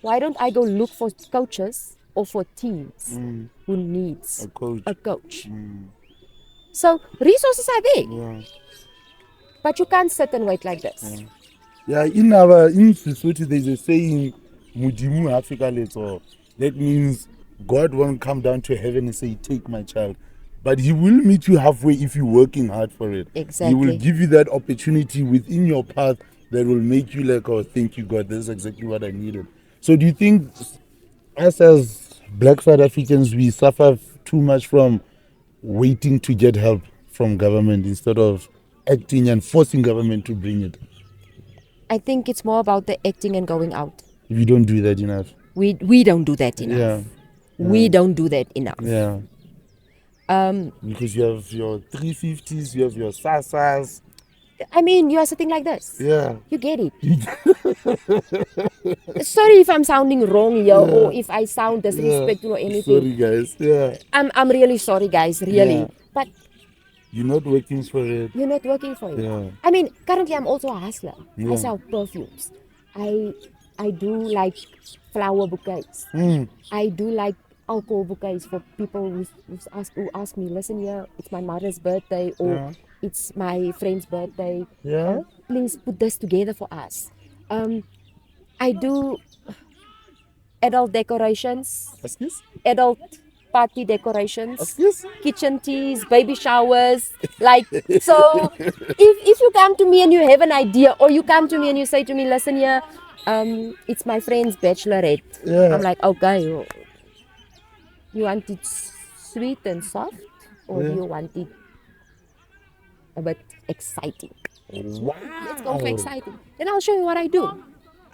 Speaker 2: Why don't I go look for coaches or for teams who needs
Speaker 1: A coach.
Speaker 2: a coach? So resources are there, but you can't sit and wait like this.
Speaker 1: Yeah, in Sesotho there's a saying, Mudimu Africa leto. That means God won't come down to heaven and say, take my child. But he will meet you halfway if you're working hard for it.
Speaker 2: Exactly.
Speaker 1: He will give you that opportunity within your path that will make you like, oh, thank you, God. This is exactly what I needed. So do you think us as Black South Africans, we suffer too much from waiting to get help from government instead of acting and forcing government to bring it?
Speaker 2: I think it's more about the acting and going out.
Speaker 1: We don't do that enough.
Speaker 2: We don't do that enough.
Speaker 1: Yeah.
Speaker 2: We don't do that enough.
Speaker 1: Yeah. Because you have your 350s, you have your SASAs.
Speaker 2: I mean, you are sitting like this.
Speaker 1: Yeah.
Speaker 2: You get it. Sorry if I'm sounding wrong here or if I sound disrespectful or anything.
Speaker 1: Sorry, guys. Yeah.
Speaker 2: I'm really sorry, guys, really.
Speaker 1: Yeah.
Speaker 2: But
Speaker 1: You're not working for it.
Speaker 2: you're not working for it.
Speaker 1: Yeah.
Speaker 2: I mean, currently I'm also a hustler.
Speaker 1: Yeah.
Speaker 2: I sell perfumes. I do like flower bouquets. I do like alcohol bouquets for people who ask me, listen here, it's my mother's birthday or it's my friend's birthday.
Speaker 1: Yeah.
Speaker 2: Please put this together for us. I do adult decorations,
Speaker 1: Excuse?
Speaker 2: adult party decorations,
Speaker 1: Excuse?
Speaker 2: kitchen teas, baby showers. Like, so if you come to me and you have an idea, or you come to me and you say to me, listen here, it's my friend's bachelorette.
Speaker 1: Yeah.
Speaker 2: I'm like, okay, you want it sweet and soft, or do you want it a bit exciting?
Speaker 1: Wow.
Speaker 2: Let's go for exciting. Then I'll show you what I do.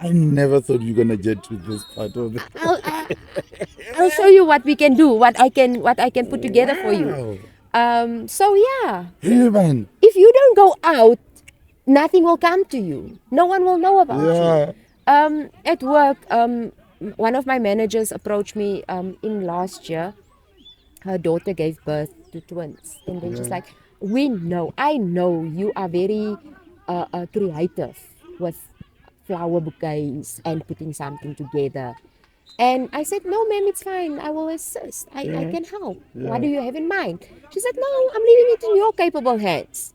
Speaker 1: I never thought you were gonna get to this part of it.
Speaker 2: I'll show you what we can do, what I can put together for you. So yeah,
Speaker 1: Hey, man.
Speaker 2: if you don't go out, nothing will come to you. No one will know about
Speaker 1: Yeah.
Speaker 2: you. At work, one of my managers approached me in last year. Her daughter gave birth to twins, and then she's like, I know you are very creative with flower bouquets and putting something together. And I said, no, ma'am, it's fine. I will assist. I can help. What do you have in mind? She said, no, I'm leaving it in your capable hands.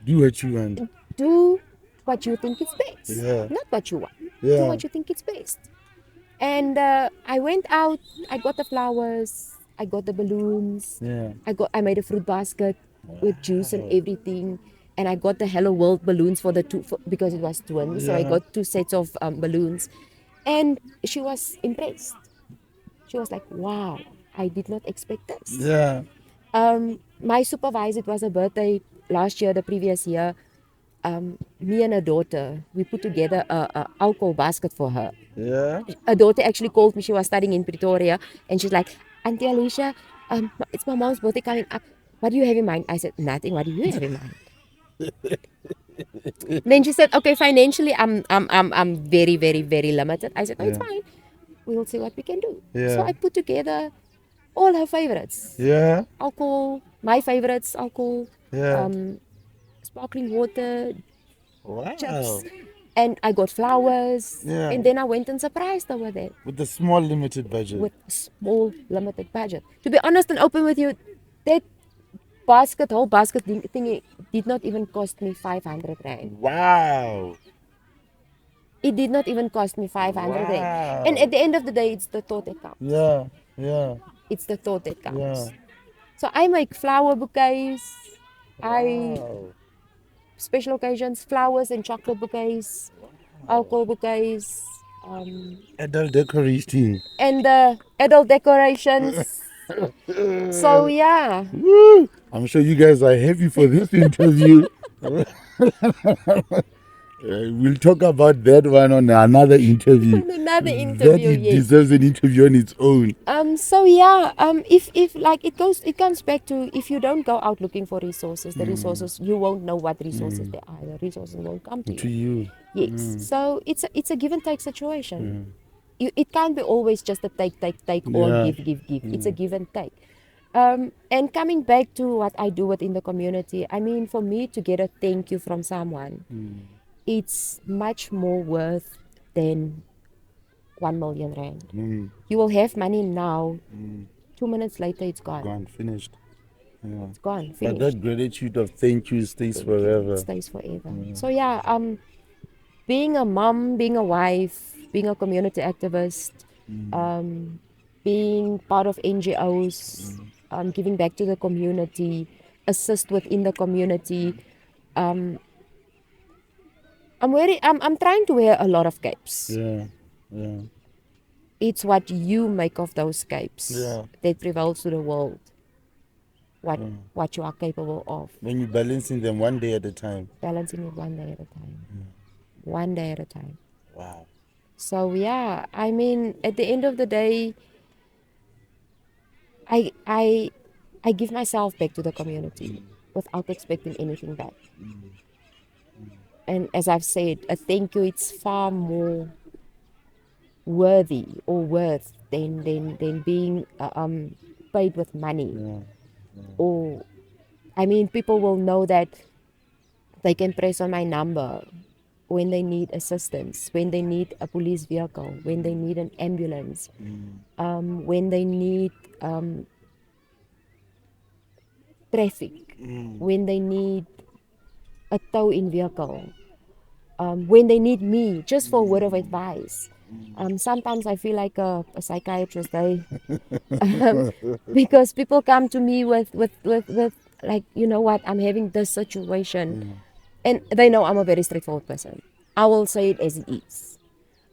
Speaker 1: Do what you want.
Speaker 2: Do what you think is best,
Speaker 1: Yeah.
Speaker 2: not what you want. Do
Speaker 1: Yeah.
Speaker 2: what you think is best. And I went out. I got the flowers. I got the balloons.
Speaker 1: Yeah.
Speaker 2: I made a fruit basket with juice and everything. And I got the Hello World balloons for the because it was twins. So I
Speaker 1: Yeah.
Speaker 2: got 2 sets of balloons. And she was impressed. She was like, wow, I did not expect this.
Speaker 1: Yeah.
Speaker 2: My supervisor, it was her birthday last year, the previous year. Me and her daughter, we put together a alcohol basket for her.
Speaker 1: Yeah.
Speaker 2: Her daughter actually called me. She was studying in Pretoria, and she's like, Auntie Alicia, it's my mom's birthday coming up. What do you have in mind? I said, nothing. What do you have in mind? Then she said, okay, financially, I'm very, very, very limited. I said, no, it's fine. We will see what we can do. So
Speaker 1: Yeah.
Speaker 2: I put together all her favorites.
Speaker 1: Yeah.
Speaker 2: Alcohol, my favorites, alcohol,
Speaker 1: Yeah.
Speaker 2: sparkling water,
Speaker 1: Wow.
Speaker 2: chips. And I got flowers.
Speaker 1: Yeah.
Speaker 2: And then I went and surprised her with it.
Speaker 1: With the small limited budget.
Speaker 2: With a small, limited budget. To be honest and open with you, that whole basket thingy did not even cost me 500 rand.
Speaker 1: Wow.
Speaker 2: It did not even cost me 500
Speaker 1: Wow.
Speaker 2: rand. And at the end of the day, it's the thought that counts.
Speaker 1: Yeah. Yeah.
Speaker 2: It's the thought that counts.
Speaker 1: Yeah.
Speaker 2: So I make flower bouquets. I
Speaker 1: Wow.
Speaker 2: special occasions, flowers and chocolate bouquets, alcohol bouquets,
Speaker 1: Adult decorating.
Speaker 2: and the adult decorations. So yeah,
Speaker 1: Woo. I'm sure you guys are happy for this interview. We'll talk about that one on another interview.
Speaker 2: another
Speaker 1: That
Speaker 2: interview.
Speaker 1: it
Speaker 2: Yes.
Speaker 1: deserves an interview on its own.
Speaker 2: So yeah, if like it comes back to, if you don't go out looking for resources, the resources, you won't know what resources there are. The resources won't come to
Speaker 1: To
Speaker 2: you.
Speaker 1: you.
Speaker 2: Yes. So it's a give and take situation. It can't be always just a take or
Speaker 1: Yeah.
Speaker 2: give. It's a give and take. And coming back to what I do within the community, I mean, for me to get a thank you from someone, it's much more worth than 1 million rand. You will have money now. 2 minutes later, it's gone.
Speaker 1: Gone, finished. Yeah.
Speaker 2: It's gone.
Speaker 1: But
Speaker 2: Finished.
Speaker 1: that gratitude of thank you stays forever.
Speaker 2: It stays forever. So yeah, being a mom, being a wife, being a community activist, being part of NGOs, giving back to the community, assist within the community. I'm trying to wear a lot of capes.
Speaker 1: Yeah. Yeah.
Speaker 2: It's what you make of those capes
Speaker 1: Yeah.
Speaker 2: that prevails to the world. What you are capable of.
Speaker 1: When you're balancing them one day at a time.
Speaker 2: Balancing it one day at a time. One day at a time.
Speaker 1: Wow.
Speaker 2: So yeah, I mean, at the end of the day, I give myself back to the community without expecting anything back. And as I've said, a thank you, it's far more worthy or worth than being paid with money.
Speaker 1: Yeah.
Speaker 2: Or, I mean, people will know that they can press on my number when they need assistance, when they need a police vehicle, when they need an ambulance, when they need traffic, when they need a tow-in vehicle, when they need me just for a word of advice. Sometimes I feel like a psychiatrist, because people come to me with like, you know what, I'm having this situation, and they know I'm a very straightforward person. I will say it as it is.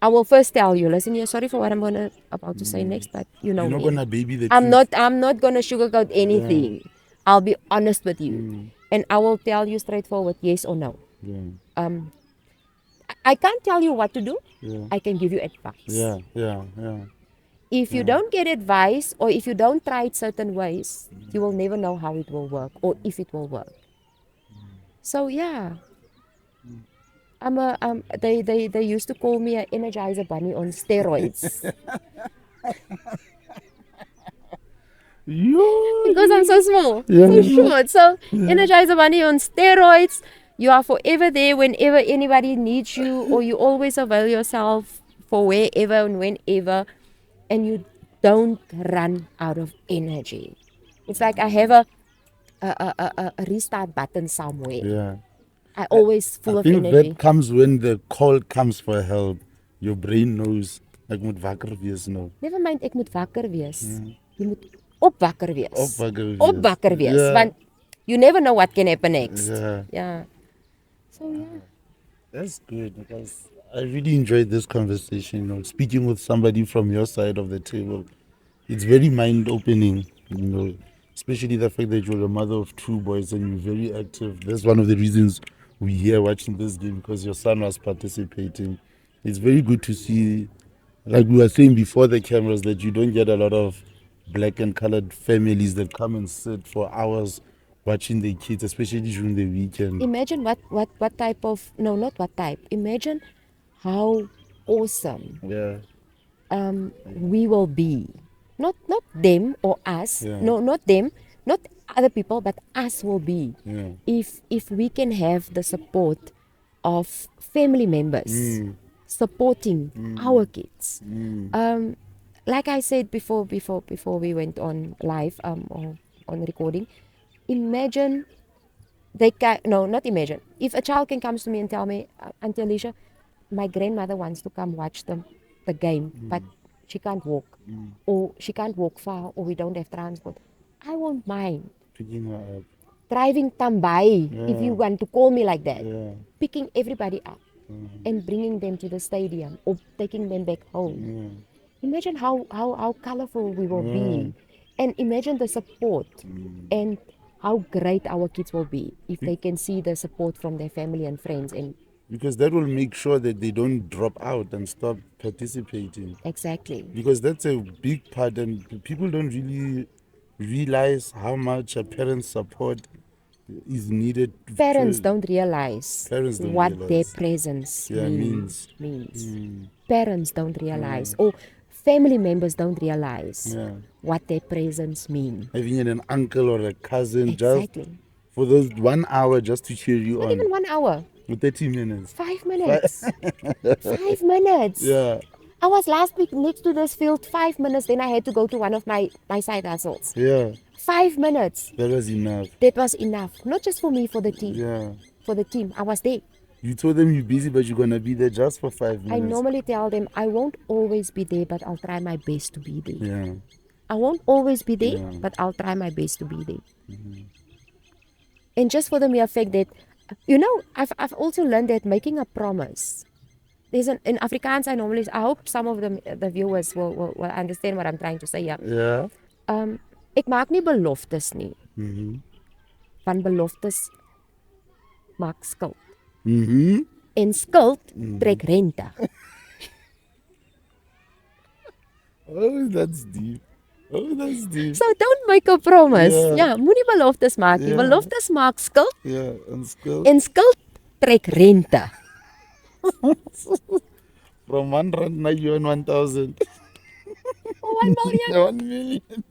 Speaker 2: I will first tell you, listen here, sorry for what I'm about to say next, but you know
Speaker 1: You're not
Speaker 2: me.
Speaker 1: gonna baby the
Speaker 2: I'm
Speaker 1: truth.
Speaker 2: not gonna sugarcoat anything. I'll be honest with you, and I will tell you straightforward, yes or no.
Speaker 1: Yeah.
Speaker 2: I can't tell you what to do.
Speaker 1: Yeah.
Speaker 2: I can give you advice.
Speaker 1: Yeah. Yeah. Yeah.
Speaker 2: If you don't get advice or if you don't try it certain ways, you will never know how it will work or if it will work. So yeah. They used to call me an Energizer Bunny on steroids. Because I'm so small, so short. So Energizer Bunny on steroids. You are forever there whenever anybody needs you, or you always avail yourself for wherever and whenever, and you don't run out of energy. It's like I have a restart button somewhere.
Speaker 1: Yeah.
Speaker 2: I always full
Speaker 1: I
Speaker 2: of
Speaker 1: think
Speaker 2: energy.
Speaker 1: that comes when the call comes for help. Your brain knows. Ek moet wakker wees nou.
Speaker 2: Never mind, ek moet wakker wees. Jy moet opwakker wees.
Speaker 1: Opwakker wees.
Speaker 2: Opwakker wees.
Speaker 1: Yeah.
Speaker 2: Want you never know what can happen next.
Speaker 1: Yeah.
Speaker 2: Yeah. So yeah.
Speaker 1: That's good because I really enjoyed this conversation. You know, speaking with somebody from your side of the table, it's very mind-opening. You know, especially the fact that you're a mother of 2 boys and you're very active. That's one of the reasons we're here watching this game, because your son was participating. It's very good to see, like we were saying before the cameras, that you don't get a lot of black and colored families that come and sit for hours watching their kids, especially during the weekend.
Speaker 2: Imagine what type of, no, not what type. Imagine how awesome
Speaker 1: Yeah.
Speaker 2: we will be. Not them or us.
Speaker 1: Yeah.
Speaker 2: No, not them, not other people, but us will be.
Speaker 1: Yeah.
Speaker 2: If we can have the support of family members supporting our kids. Like I said before we went on live or on recording, imagine not imagine. If a child can come to me and tell me, Auntie Alicia, my grandmother wants to come watch the game, but she can't walk, or she can't walk far, or we don't have transport, I won't mind
Speaker 1: Picking her up.
Speaker 2: driving Tambai, if you want to call me like that,
Speaker 1: Yeah.
Speaker 2: picking everybody up and bringing them to the stadium or taking them back home. Imagine how colorful we will be, and imagine the support and how great our kids will be if they can see the support from their family and friends. And
Speaker 1: Because that will make sure that they don't drop out and stop participating.
Speaker 2: exactly,
Speaker 1: Because that's a big part, and people don't really realize how much a parent's support is needed.
Speaker 2: parents don't realize
Speaker 1: Parents don't
Speaker 2: what
Speaker 1: realize.
Speaker 2: their presence
Speaker 1: Yeah,
Speaker 2: means. Parents don't realize, or family members don't realize
Speaker 1: Yeah.
Speaker 2: what their presence means.
Speaker 1: Having an uncle or a cousin
Speaker 2: Exactly.
Speaker 1: just for those 1 hour just to cheer you
Speaker 2: Not
Speaker 1: on.
Speaker 2: even 1 hour,
Speaker 1: 30 minutes.
Speaker 2: 5 minutes. 5 minutes.
Speaker 1: Yeah.
Speaker 2: I was last week next to this field 5 minutes, then I had to go to one of my side hustles.
Speaker 1: Yeah.
Speaker 2: 5 minutes.
Speaker 1: That was enough.
Speaker 2: That was enough. Not just for me, for the team.
Speaker 1: Yeah.
Speaker 2: For the team. I was there.
Speaker 1: You told them you're busy, but you're gonna be there just for 5 minutes.
Speaker 2: I normally tell them I won't always be there, but I'll try my best to be there.
Speaker 1: Yeah.
Speaker 2: I won't always be there,
Speaker 1: Yeah.
Speaker 2: but I'll try my best to be there. And just for the mere fact that, I've also learned that making a promise. There's in Afrikaans, I hope some of the viewers will understand what I'm trying to say here.
Speaker 1: Yeah.
Speaker 2: Ek maak nie beloftes nie. Want beloftes maak skuld. En skuld trek rente.
Speaker 1: Oh, that's deep. Oh, that's deep.
Speaker 2: So don't make a promise.
Speaker 1: Yeah.
Speaker 2: Ja, moenie beloftes maak nie.
Speaker 1: Yeah.
Speaker 2: Beloftes maak skuld
Speaker 1: Yeah, and skill.
Speaker 2: en skuld trek rente.
Speaker 1: From 1 rand now you earn 1,000.
Speaker 2: 1 million.
Speaker 1: 1 million.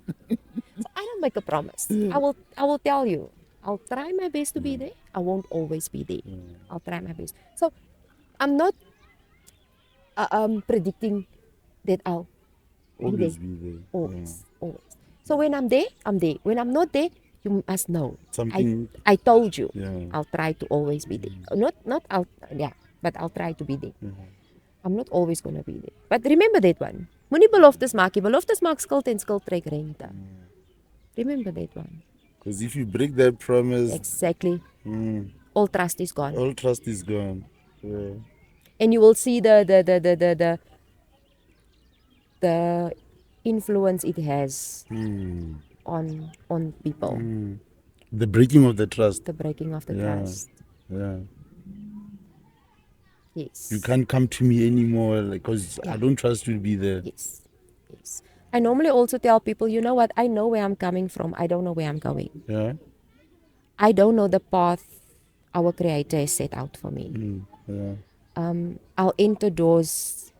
Speaker 2: So I don't make a promise. I will tell you. I'll try my best to be there. I won't always be there. I'll try my best. So I'm not predicting that I'll
Speaker 1: Always
Speaker 2: be there.
Speaker 1: be there.
Speaker 2: Always. So when I'm there, I'm there. When I'm not there, you must know.
Speaker 1: Something-
Speaker 2: I told you.
Speaker 1: Yeah.
Speaker 2: I'll try to always be there. But I'll try to be there. I'm not always gonna be there. But remember that one. Moenie beloftes maak nie. Beloftes maak skuld en skuld trek rente. Remember that one.
Speaker 1: Because if you break that promise,
Speaker 2: Exactly. All trust is gone.
Speaker 1: all trust is gone. Yeah.
Speaker 2: And you will see the influence it has on people.
Speaker 1: The breaking of the trust.
Speaker 2: The breaking of the
Speaker 1: Yeah.
Speaker 2: trust.
Speaker 1: Yeah.
Speaker 2: Yes.
Speaker 1: You can't come to me anymore because I don't trust you to be there.
Speaker 2: Yes. Yes. I normally also tell people, you know what? I know where I'm coming from. I don't know where I'm going.
Speaker 1: Yeah.
Speaker 2: I don't know the path our Creator has set out for me.
Speaker 1: Yeah.
Speaker 2: I'll enter doors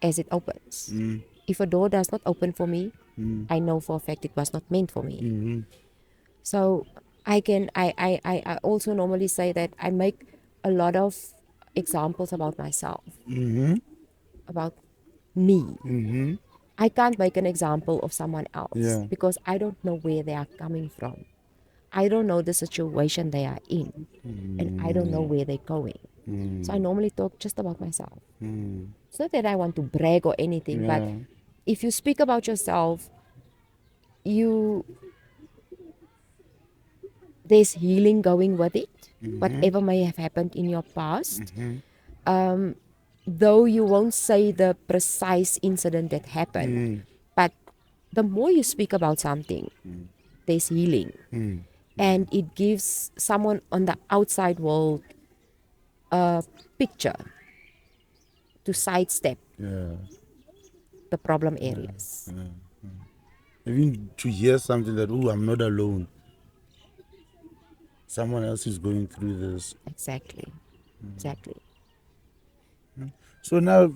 Speaker 2: as it opens. If a door does not open for me, I know for a fact it was not meant for me. So I also normally say that I make a lot of examples about myself, about me. I can't make an example of someone else
Speaker 1: Yeah.
Speaker 2: because I don't know where they are coming from. I don't know the situation they are in, and I don't know where they're going. So I normally talk just about myself. It's not that I want to brag or anything, but
Speaker 1: Yeah.
Speaker 2: if you speak about yourself, there's healing going with it. Whatever may have happened in your past, though you won't say the precise incident that happened, but the more you speak about something, there's healing. And it gives someone on the outside world a picture to sidestep
Speaker 1: Yeah.
Speaker 2: the problem areas.
Speaker 1: Even to hear something that, oh, I'm not alone. Someone else is going through this.
Speaker 2: Exactly. Exactly.
Speaker 1: So now,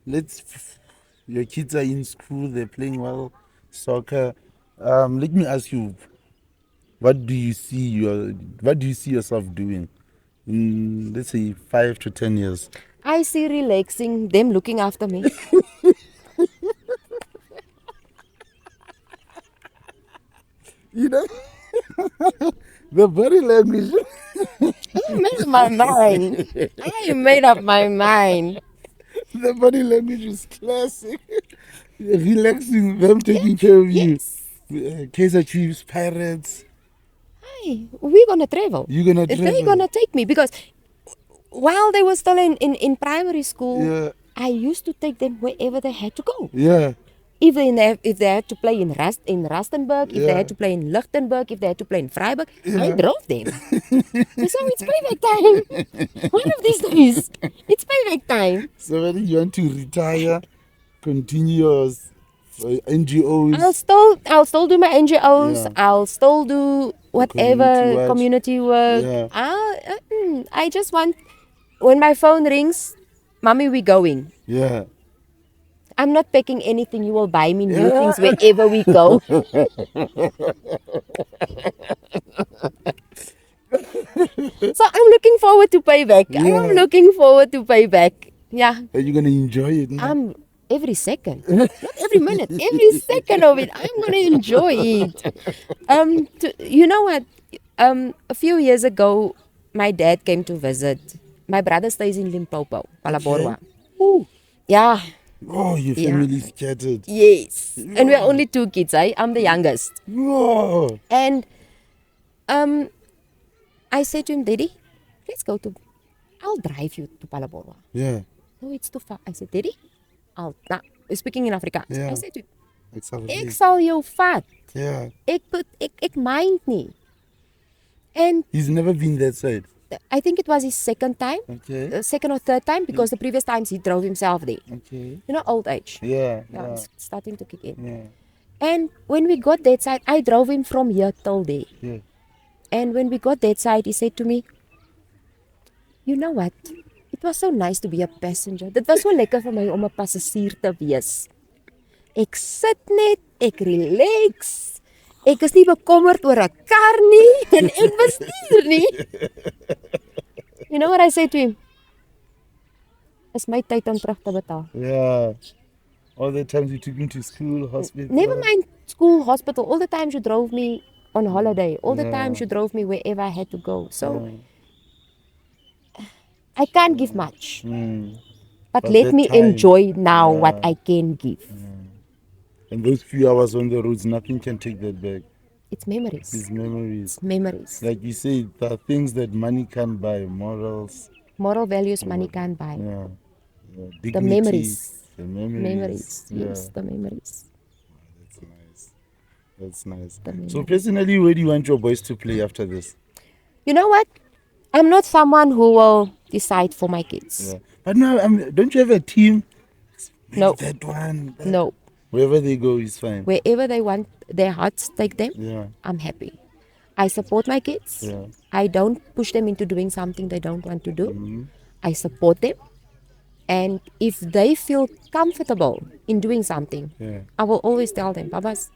Speaker 1: your kids are in school, they're playing well, soccer. Let me ask you, what do you see yourself doing in, let's say, 5 to 10 years?
Speaker 2: I see relaxing, them looking after me.
Speaker 1: You know, the body language.
Speaker 2: I made up my mind. I made up my mind.
Speaker 1: The body language is classic. Relaxing, them taking care of you.
Speaker 2: Yes.
Speaker 1: Kaiser Chiefs, Pirates.
Speaker 2: Hey, we're gonna travel.
Speaker 1: You're gonna
Speaker 2: They're
Speaker 1: travel.
Speaker 2: gonna take me because while they were still in primary school,
Speaker 1: Yeah.
Speaker 2: I used to take them wherever they had to go.
Speaker 1: Yeah.
Speaker 2: Even if they had to play in Rustenburg, if they
Speaker 1: Yeah.
Speaker 2: had to play in Lichtenburg, if they had to play in Freiburg, I
Speaker 1: Yeah.
Speaker 2: drove them. So it's payback time. One of these days, it's payback time.
Speaker 1: So whether you want to retire, continue your NGOs.
Speaker 2: I'll still do my NGOs.
Speaker 1: Yeah.
Speaker 2: I'll still do whatever
Speaker 1: watch.
Speaker 2: community work.
Speaker 1: Yeah.
Speaker 2: I just want, when my phone rings, Mommy, we going.
Speaker 1: Yeah.
Speaker 2: I'm not packing anything. You will buy me new things wherever we go. So I'm looking forward to payback.
Speaker 1: Yeah.
Speaker 2: I'm looking forward to payback. Yeah.
Speaker 1: Are you gonna enjoy it? Now?
Speaker 2: Every second, not every minute, every second of it. I'm gonna enjoy it. You know what? A few years ago, my dad came to visit. My brother stays in Limpopo, Palaborwa.
Speaker 1: Ooh.
Speaker 2: Yeah.
Speaker 1: Oh, your
Speaker 2: Yeah.
Speaker 1: family is scattered.
Speaker 2: Yes. And we're only 2 kids. I'm the youngest.
Speaker 1: Oh.
Speaker 2: And I said to him, Daddy, I'll drive you to Palaborwa.
Speaker 1: Yeah.
Speaker 2: No, it's too far. I said, Daddy, speaking in Afrikaans.
Speaker 1: Yeah.
Speaker 2: I said to him,
Speaker 1: Exactly.
Speaker 2: ek sal jou vat.
Speaker 1: Yeah.
Speaker 2: Ek mind nie. And
Speaker 1: He's never been that side.
Speaker 2: I think it was his second time,
Speaker 1: Okay.
Speaker 2: second or third time, because the previous times he drove himself there.
Speaker 1: Okay.
Speaker 2: You know, old age.
Speaker 1: Yeah.
Speaker 2: Yeah,
Speaker 1: Yeah.
Speaker 2: it's starting to kick in.
Speaker 1: Yeah.
Speaker 2: And when we got that side, I drove him from here till there.
Speaker 1: Yeah.
Speaker 2: And when we got that side, he said to me, you know what? It was so nice to be a passenger. Dit was so lekker vir my om 'n passasier te wees. Ek sit net, ek relax. Ek is nie bekommerd oor 'n kar nie en ek bestuur nie. You know what I said to him? Is my tyd om terug te betaal.
Speaker 1: Yeah. All the times you took me to school, hospital.
Speaker 2: Never mind school, hospital. All the times you drove me on holiday. All the
Speaker 1: Yeah.
Speaker 2: times you drove me wherever I had to go. So I can't give much. But
Speaker 1: But
Speaker 2: let
Speaker 1: that
Speaker 2: me
Speaker 1: time,
Speaker 2: enjoy now
Speaker 1: yeah.
Speaker 2: what I can give.
Speaker 1: And those few hours on the roads, nothing can take that back.
Speaker 2: It's memories.
Speaker 1: These memories.
Speaker 2: It's memories.
Speaker 1: Like you say, there are things that money can't buy. Morals.
Speaker 2: Moral values money can't buy.
Speaker 1: Yeah. Yeah.
Speaker 2: The
Speaker 1: Dignity,
Speaker 2: memories.
Speaker 1: The memories.
Speaker 2: Memories.
Speaker 1: Yeah.
Speaker 2: Yes, the memories.
Speaker 1: That's nice. That's nice.
Speaker 2: The
Speaker 1: So
Speaker 2: memories.
Speaker 1: personally, where do you want your boys to play after this?
Speaker 2: You know what? I'm not someone who will decide for my kids.
Speaker 1: Yeah. But now, don't you have a team?
Speaker 2: No.
Speaker 1: That one.
Speaker 2: No.
Speaker 1: Wherever they go is fine.
Speaker 2: Wherever they want their hearts take them,
Speaker 1: Yeah.
Speaker 2: I'm happy. I support my kids.
Speaker 1: Yeah.
Speaker 2: I don't push them into doing something they don't want to do.
Speaker 1: Mm-hmm.
Speaker 2: I support them. And if they feel comfortable in doing something,
Speaker 1: Yeah.
Speaker 2: I will always tell them, Babas,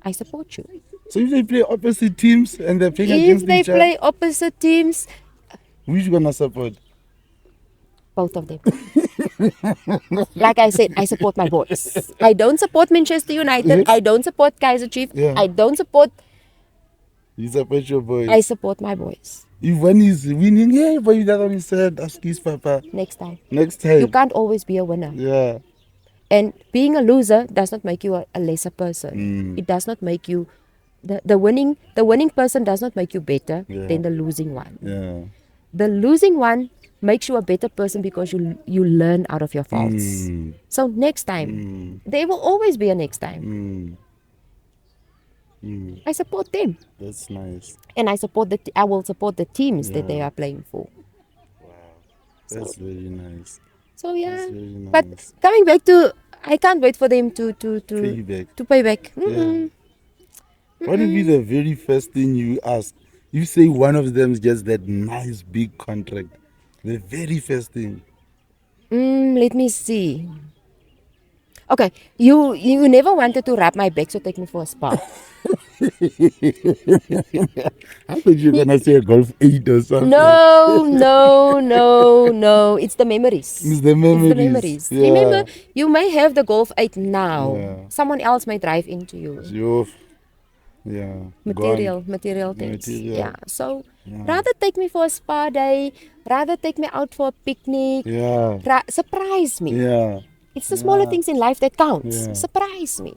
Speaker 2: I support you.
Speaker 1: So if they play opposite teams and they're playing
Speaker 2: If
Speaker 1: against
Speaker 2: they
Speaker 1: each
Speaker 2: play opposite teams,
Speaker 1: other, which you gonna support?
Speaker 2: both of them. Like I said, I support my boys. I don't support Manchester United. I don't support Kaizer Chiefs.
Speaker 1: Yeah.
Speaker 2: I don't support.
Speaker 1: You support your boys.
Speaker 2: I support my boys.
Speaker 1: If one is winning, hey, but the other one is sad. Ask his papa.
Speaker 2: Next time.
Speaker 1: Next time.
Speaker 2: You can't always be a winner.
Speaker 1: Yeah.
Speaker 2: And being a loser does not make you a lesser person. It does not make you the winning person does not make you better than the losing one.
Speaker 1: Yeah.
Speaker 2: The losing one makes you a better person because you learn out of your faults. So next time, there will always be a next time. I support them,
Speaker 1: That's nice.
Speaker 2: and I will support the teams that they are playing for.
Speaker 1: That's very nice.
Speaker 2: So yeah,
Speaker 1: That's very nice.
Speaker 2: but coming back to, I can't wait for them to
Speaker 1: Pay back.
Speaker 2: pay back.
Speaker 1: What would be the very first thing you ask? You say one of them gets that nice big contract. The very first thing.
Speaker 2: Let me see. Okay, you never wanted to wrap my back, so take me for a spa.
Speaker 1: I thought you were gonna say a golf 8 or something.
Speaker 2: No. It's the memories.
Speaker 1: It's the memories.
Speaker 2: It's the memories.
Speaker 1: Yeah.
Speaker 2: Remember, you may have the Golf 8 now.
Speaker 1: Yeah.
Speaker 2: Someone else may drive into you. Material things.
Speaker 1: Material.
Speaker 2: Yeah. So rather take me for a spa day, rather take me out for a picnic.
Speaker 1: Yeah.
Speaker 2: Surprise me.
Speaker 1: Yeah.
Speaker 2: It's the smaller things in life that counts.
Speaker 1: Yeah.
Speaker 2: Surprise me.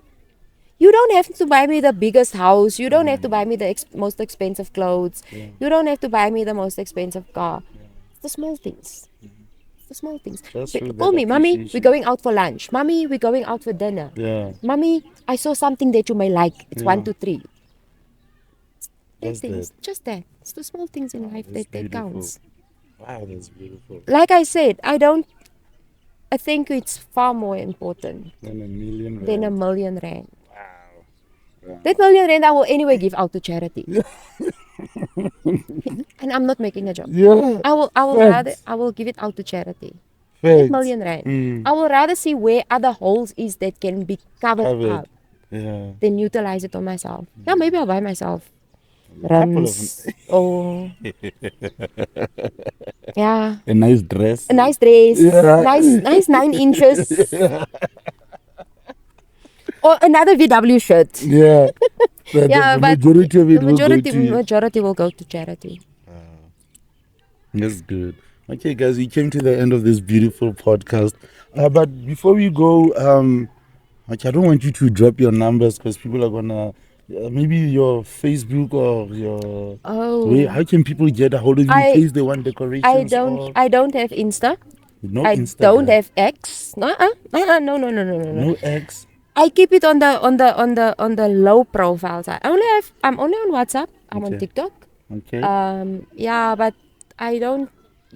Speaker 2: You don't have to buy me the biggest house. You don't have to buy me the most expensive clothes. You don't have to buy me the most expensive car. It's the small things. It's the small things.
Speaker 1: That's true,
Speaker 2: Call
Speaker 1: that
Speaker 2: me, Mommy,
Speaker 1: appreciation.
Speaker 2: we're going out for lunch. Mommy, we're going out for dinner.
Speaker 1: Yeah.
Speaker 2: Mommy, I saw something that you may like. It's 1, 2, 3.
Speaker 1: That's
Speaker 2: Things.
Speaker 1: that.
Speaker 2: Just that. It's the small things in life
Speaker 1: That's
Speaker 2: that
Speaker 1: beautiful.
Speaker 2: counts.
Speaker 1: Wow, that's beautiful.
Speaker 2: Like I said, I think it's far more important
Speaker 1: Than a million.
Speaker 2: than
Speaker 1: rand.
Speaker 2: $1 million.
Speaker 1: Wow.
Speaker 2: That $1 million I will anyway give out to charity. And I'm not making a joke.
Speaker 1: Yeah.
Speaker 2: I will
Speaker 1: Facts.
Speaker 2: I will give it out to charity.
Speaker 1: Facts.
Speaker 2: $1 million. I will rather see where other holes is that can be covered up
Speaker 1: Yeah.
Speaker 2: than utilize it on myself. Yeah, maybe I'll buy myself
Speaker 1: couple
Speaker 2: rims. Oh. Yeah.
Speaker 1: A nice dress.
Speaker 2: A nice dress.
Speaker 1: Yeah.
Speaker 2: Nice 9 inches. Or another VW shirt.
Speaker 1: Yeah.
Speaker 2: Yeah,
Speaker 1: the
Speaker 2: but
Speaker 1: majority of it
Speaker 2: the
Speaker 1: will go to you.
Speaker 2: majority will go to charity.
Speaker 1: That's good. Okay, guys, we came to the end of this beautiful podcast. But before we go, I don't want you to drop your numbers because people are gonna maybe your Facebook or your.
Speaker 2: Oh.
Speaker 1: How can people get a hold of you in case they want decorations?
Speaker 2: I don't have Insta.
Speaker 1: No
Speaker 2: I
Speaker 1: Instagram.
Speaker 2: don't have X. No.
Speaker 1: No X.
Speaker 2: I keep it on the low profile side. I'm only on WhatsApp. I'm on
Speaker 1: Okay.
Speaker 2: TikTok.
Speaker 1: Okay.
Speaker 2: Yeah, but I don't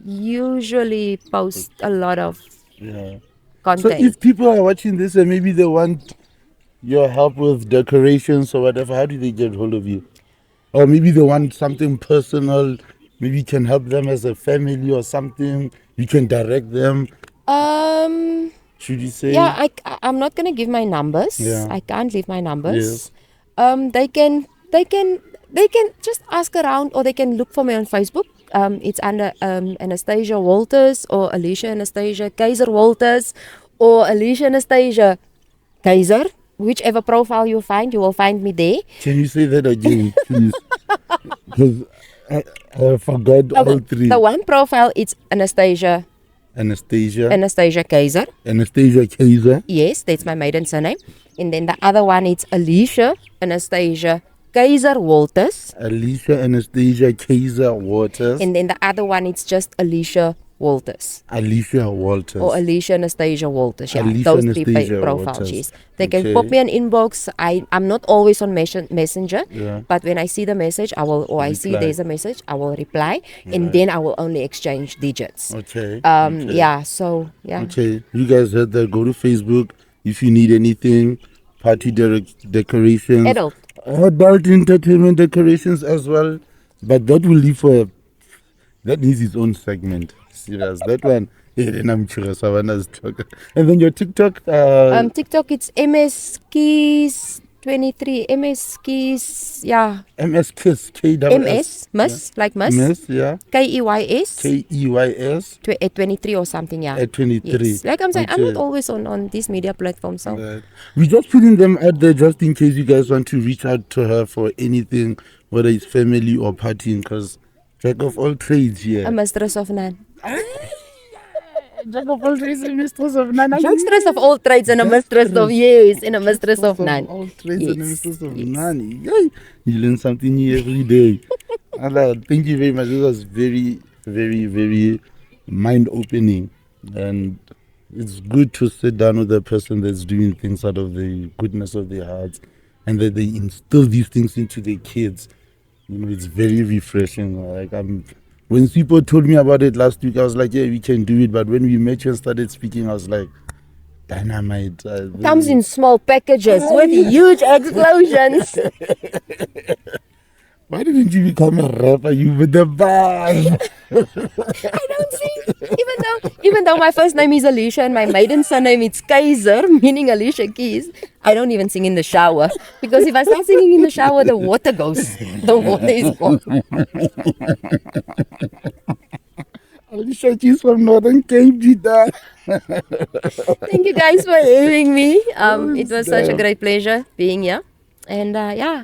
Speaker 2: usually post a lot of
Speaker 1: Yeah. So
Speaker 2: content.
Speaker 1: if people are watching this and maybe they want your help with decorations or whatever, how do they get hold of you? Or maybe they want something personal. Maybe you can help them as a family or something. You can direct them. Should you say?
Speaker 2: Yeah, I'm not gonna give my numbers.
Speaker 1: Yeah.
Speaker 2: I can't leave my numbers.
Speaker 1: Yes.
Speaker 2: They can just ask around, or they can look for me on Facebook. It's under Anastasia Walters or Alicia Anastasia Kaizer Walters or Alicia Anastasia Kaizer. Whichever profile you find, you will find me there.
Speaker 1: Can you say that again, please? Because I forgot all three.
Speaker 2: The one profile it's Anastasia
Speaker 1: Anastasia
Speaker 2: Kaizer.
Speaker 1: Kaiser.
Speaker 2: Yes, that's my maiden surname. And then the other one it's Alicia Anastasia Kaizer Walters.
Speaker 1: Alicia Anastasia Kaiser Waters.
Speaker 2: And then the other one it's just Alicia Walters.
Speaker 1: Alicia Walters.
Speaker 2: Or Alicia Anastasia Walters. Yeah,
Speaker 1: Alicia
Speaker 2: those three
Speaker 1: Anastasia
Speaker 2: profiles.
Speaker 1: Walters.
Speaker 2: Yes. They can
Speaker 1: Okay.
Speaker 2: pop me an inbox. I'm not always on Messenger.
Speaker 1: Yeah.
Speaker 2: But when I see the message, I see
Speaker 1: Reply.
Speaker 2: there's a message, I will reply. And then I will only exchange digits.
Speaker 1: Okay.
Speaker 2: Yeah, so yeah.
Speaker 1: Okay, you guys heard that. Go to Facebook if you need anything. party decorations,
Speaker 2: Adult.
Speaker 1: adult entertainment decorations as well. But that will leave for that needs its own segment. Serious, that one. Yeah, then I'm curious. Savannah's talking. And then your TikTok.
Speaker 2: TikTok, it's MS Keys 23. MS Keys, yeah.
Speaker 1: MS Kiss.
Speaker 2: MS, like Mus.
Speaker 1: MS, yeah.
Speaker 2: KEYS.
Speaker 1: KEYS.
Speaker 2: At 23 or something, yeah.
Speaker 1: At 23.
Speaker 2: Yes. Like I'm saying, I'm
Speaker 1: Okay.
Speaker 2: not always on these media platforms. So.
Speaker 1: Right. We're just putting them out there just in case you guys want to reach out to her for anything, whether it's family or partying, because jack of all trades here.
Speaker 2: A mistress of none.
Speaker 1: Jack of all trades and mistress of none.
Speaker 2: Mistress of all trades and a mistress of yes, and a mistress of none.
Speaker 1: All trades and a mistress of
Speaker 2: Yes.
Speaker 1: none. Yay. You learn something new every day. Allah, thank you very much. This was very, very, very mind-opening. And it's good to sit down with a person that's doing things out of the goodness of their hearts and that they instill these things into their kids. You know, it's very refreshing. Like when people told me about it last week, I was like, yeah, we can do it. But when we met you and started speaking, I was like, dynamite.
Speaker 2: Comes in small packages with huge explosions.
Speaker 1: Why didn't you become a rapper? You with the bars.
Speaker 2: I don't see. Even though my first name is Alicia and my maiden surname is Kaiser, meaning Alicia Keys, I don't even sing in the shower. Because if I start singing in the shower, the water goes. The water is gone.
Speaker 1: Alicia Keys from Northern Cape, Jita.
Speaker 2: Thank you guys for having me. It was such a great pleasure being here. And yeah,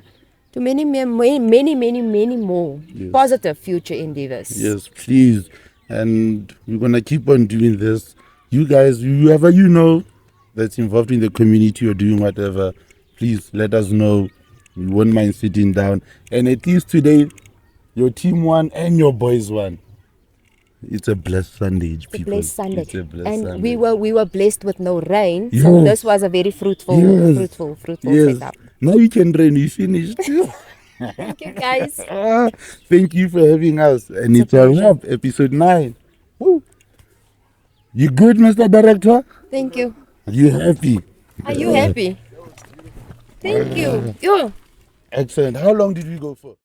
Speaker 2: to many more positive future endeavors.
Speaker 1: Yes, please. And we're going to keep on doing this. You guys, whoever you know that's involved in the community or doing whatever, please let us know. We won't mind sitting down. And at least today, your team won and your boys won. It's a blessed Sunday, people.
Speaker 2: It's a blessed Sunday.
Speaker 1: It's a blessed
Speaker 2: and
Speaker 1: Sunday.
Speaker 2: we were blessed with no rain. So
Speaker 1: Yes.
Speaker 2: this was a very fruitful
Speaker 1: Yes.
Speaker 2: setup.
Speaker 1: Now you can rain. You finished.
Speaker 2: Thank you guys.
Speaker 1: Thank you for having us. And it's a wrap, episode 9. Woo. You good, Mr. Director?
Speaker 2: Thank you.
Speaker 1: Are you happy?
Speaker 2: Are you happy? Thank you.
Speaker 1: Excellent. How long did we go for?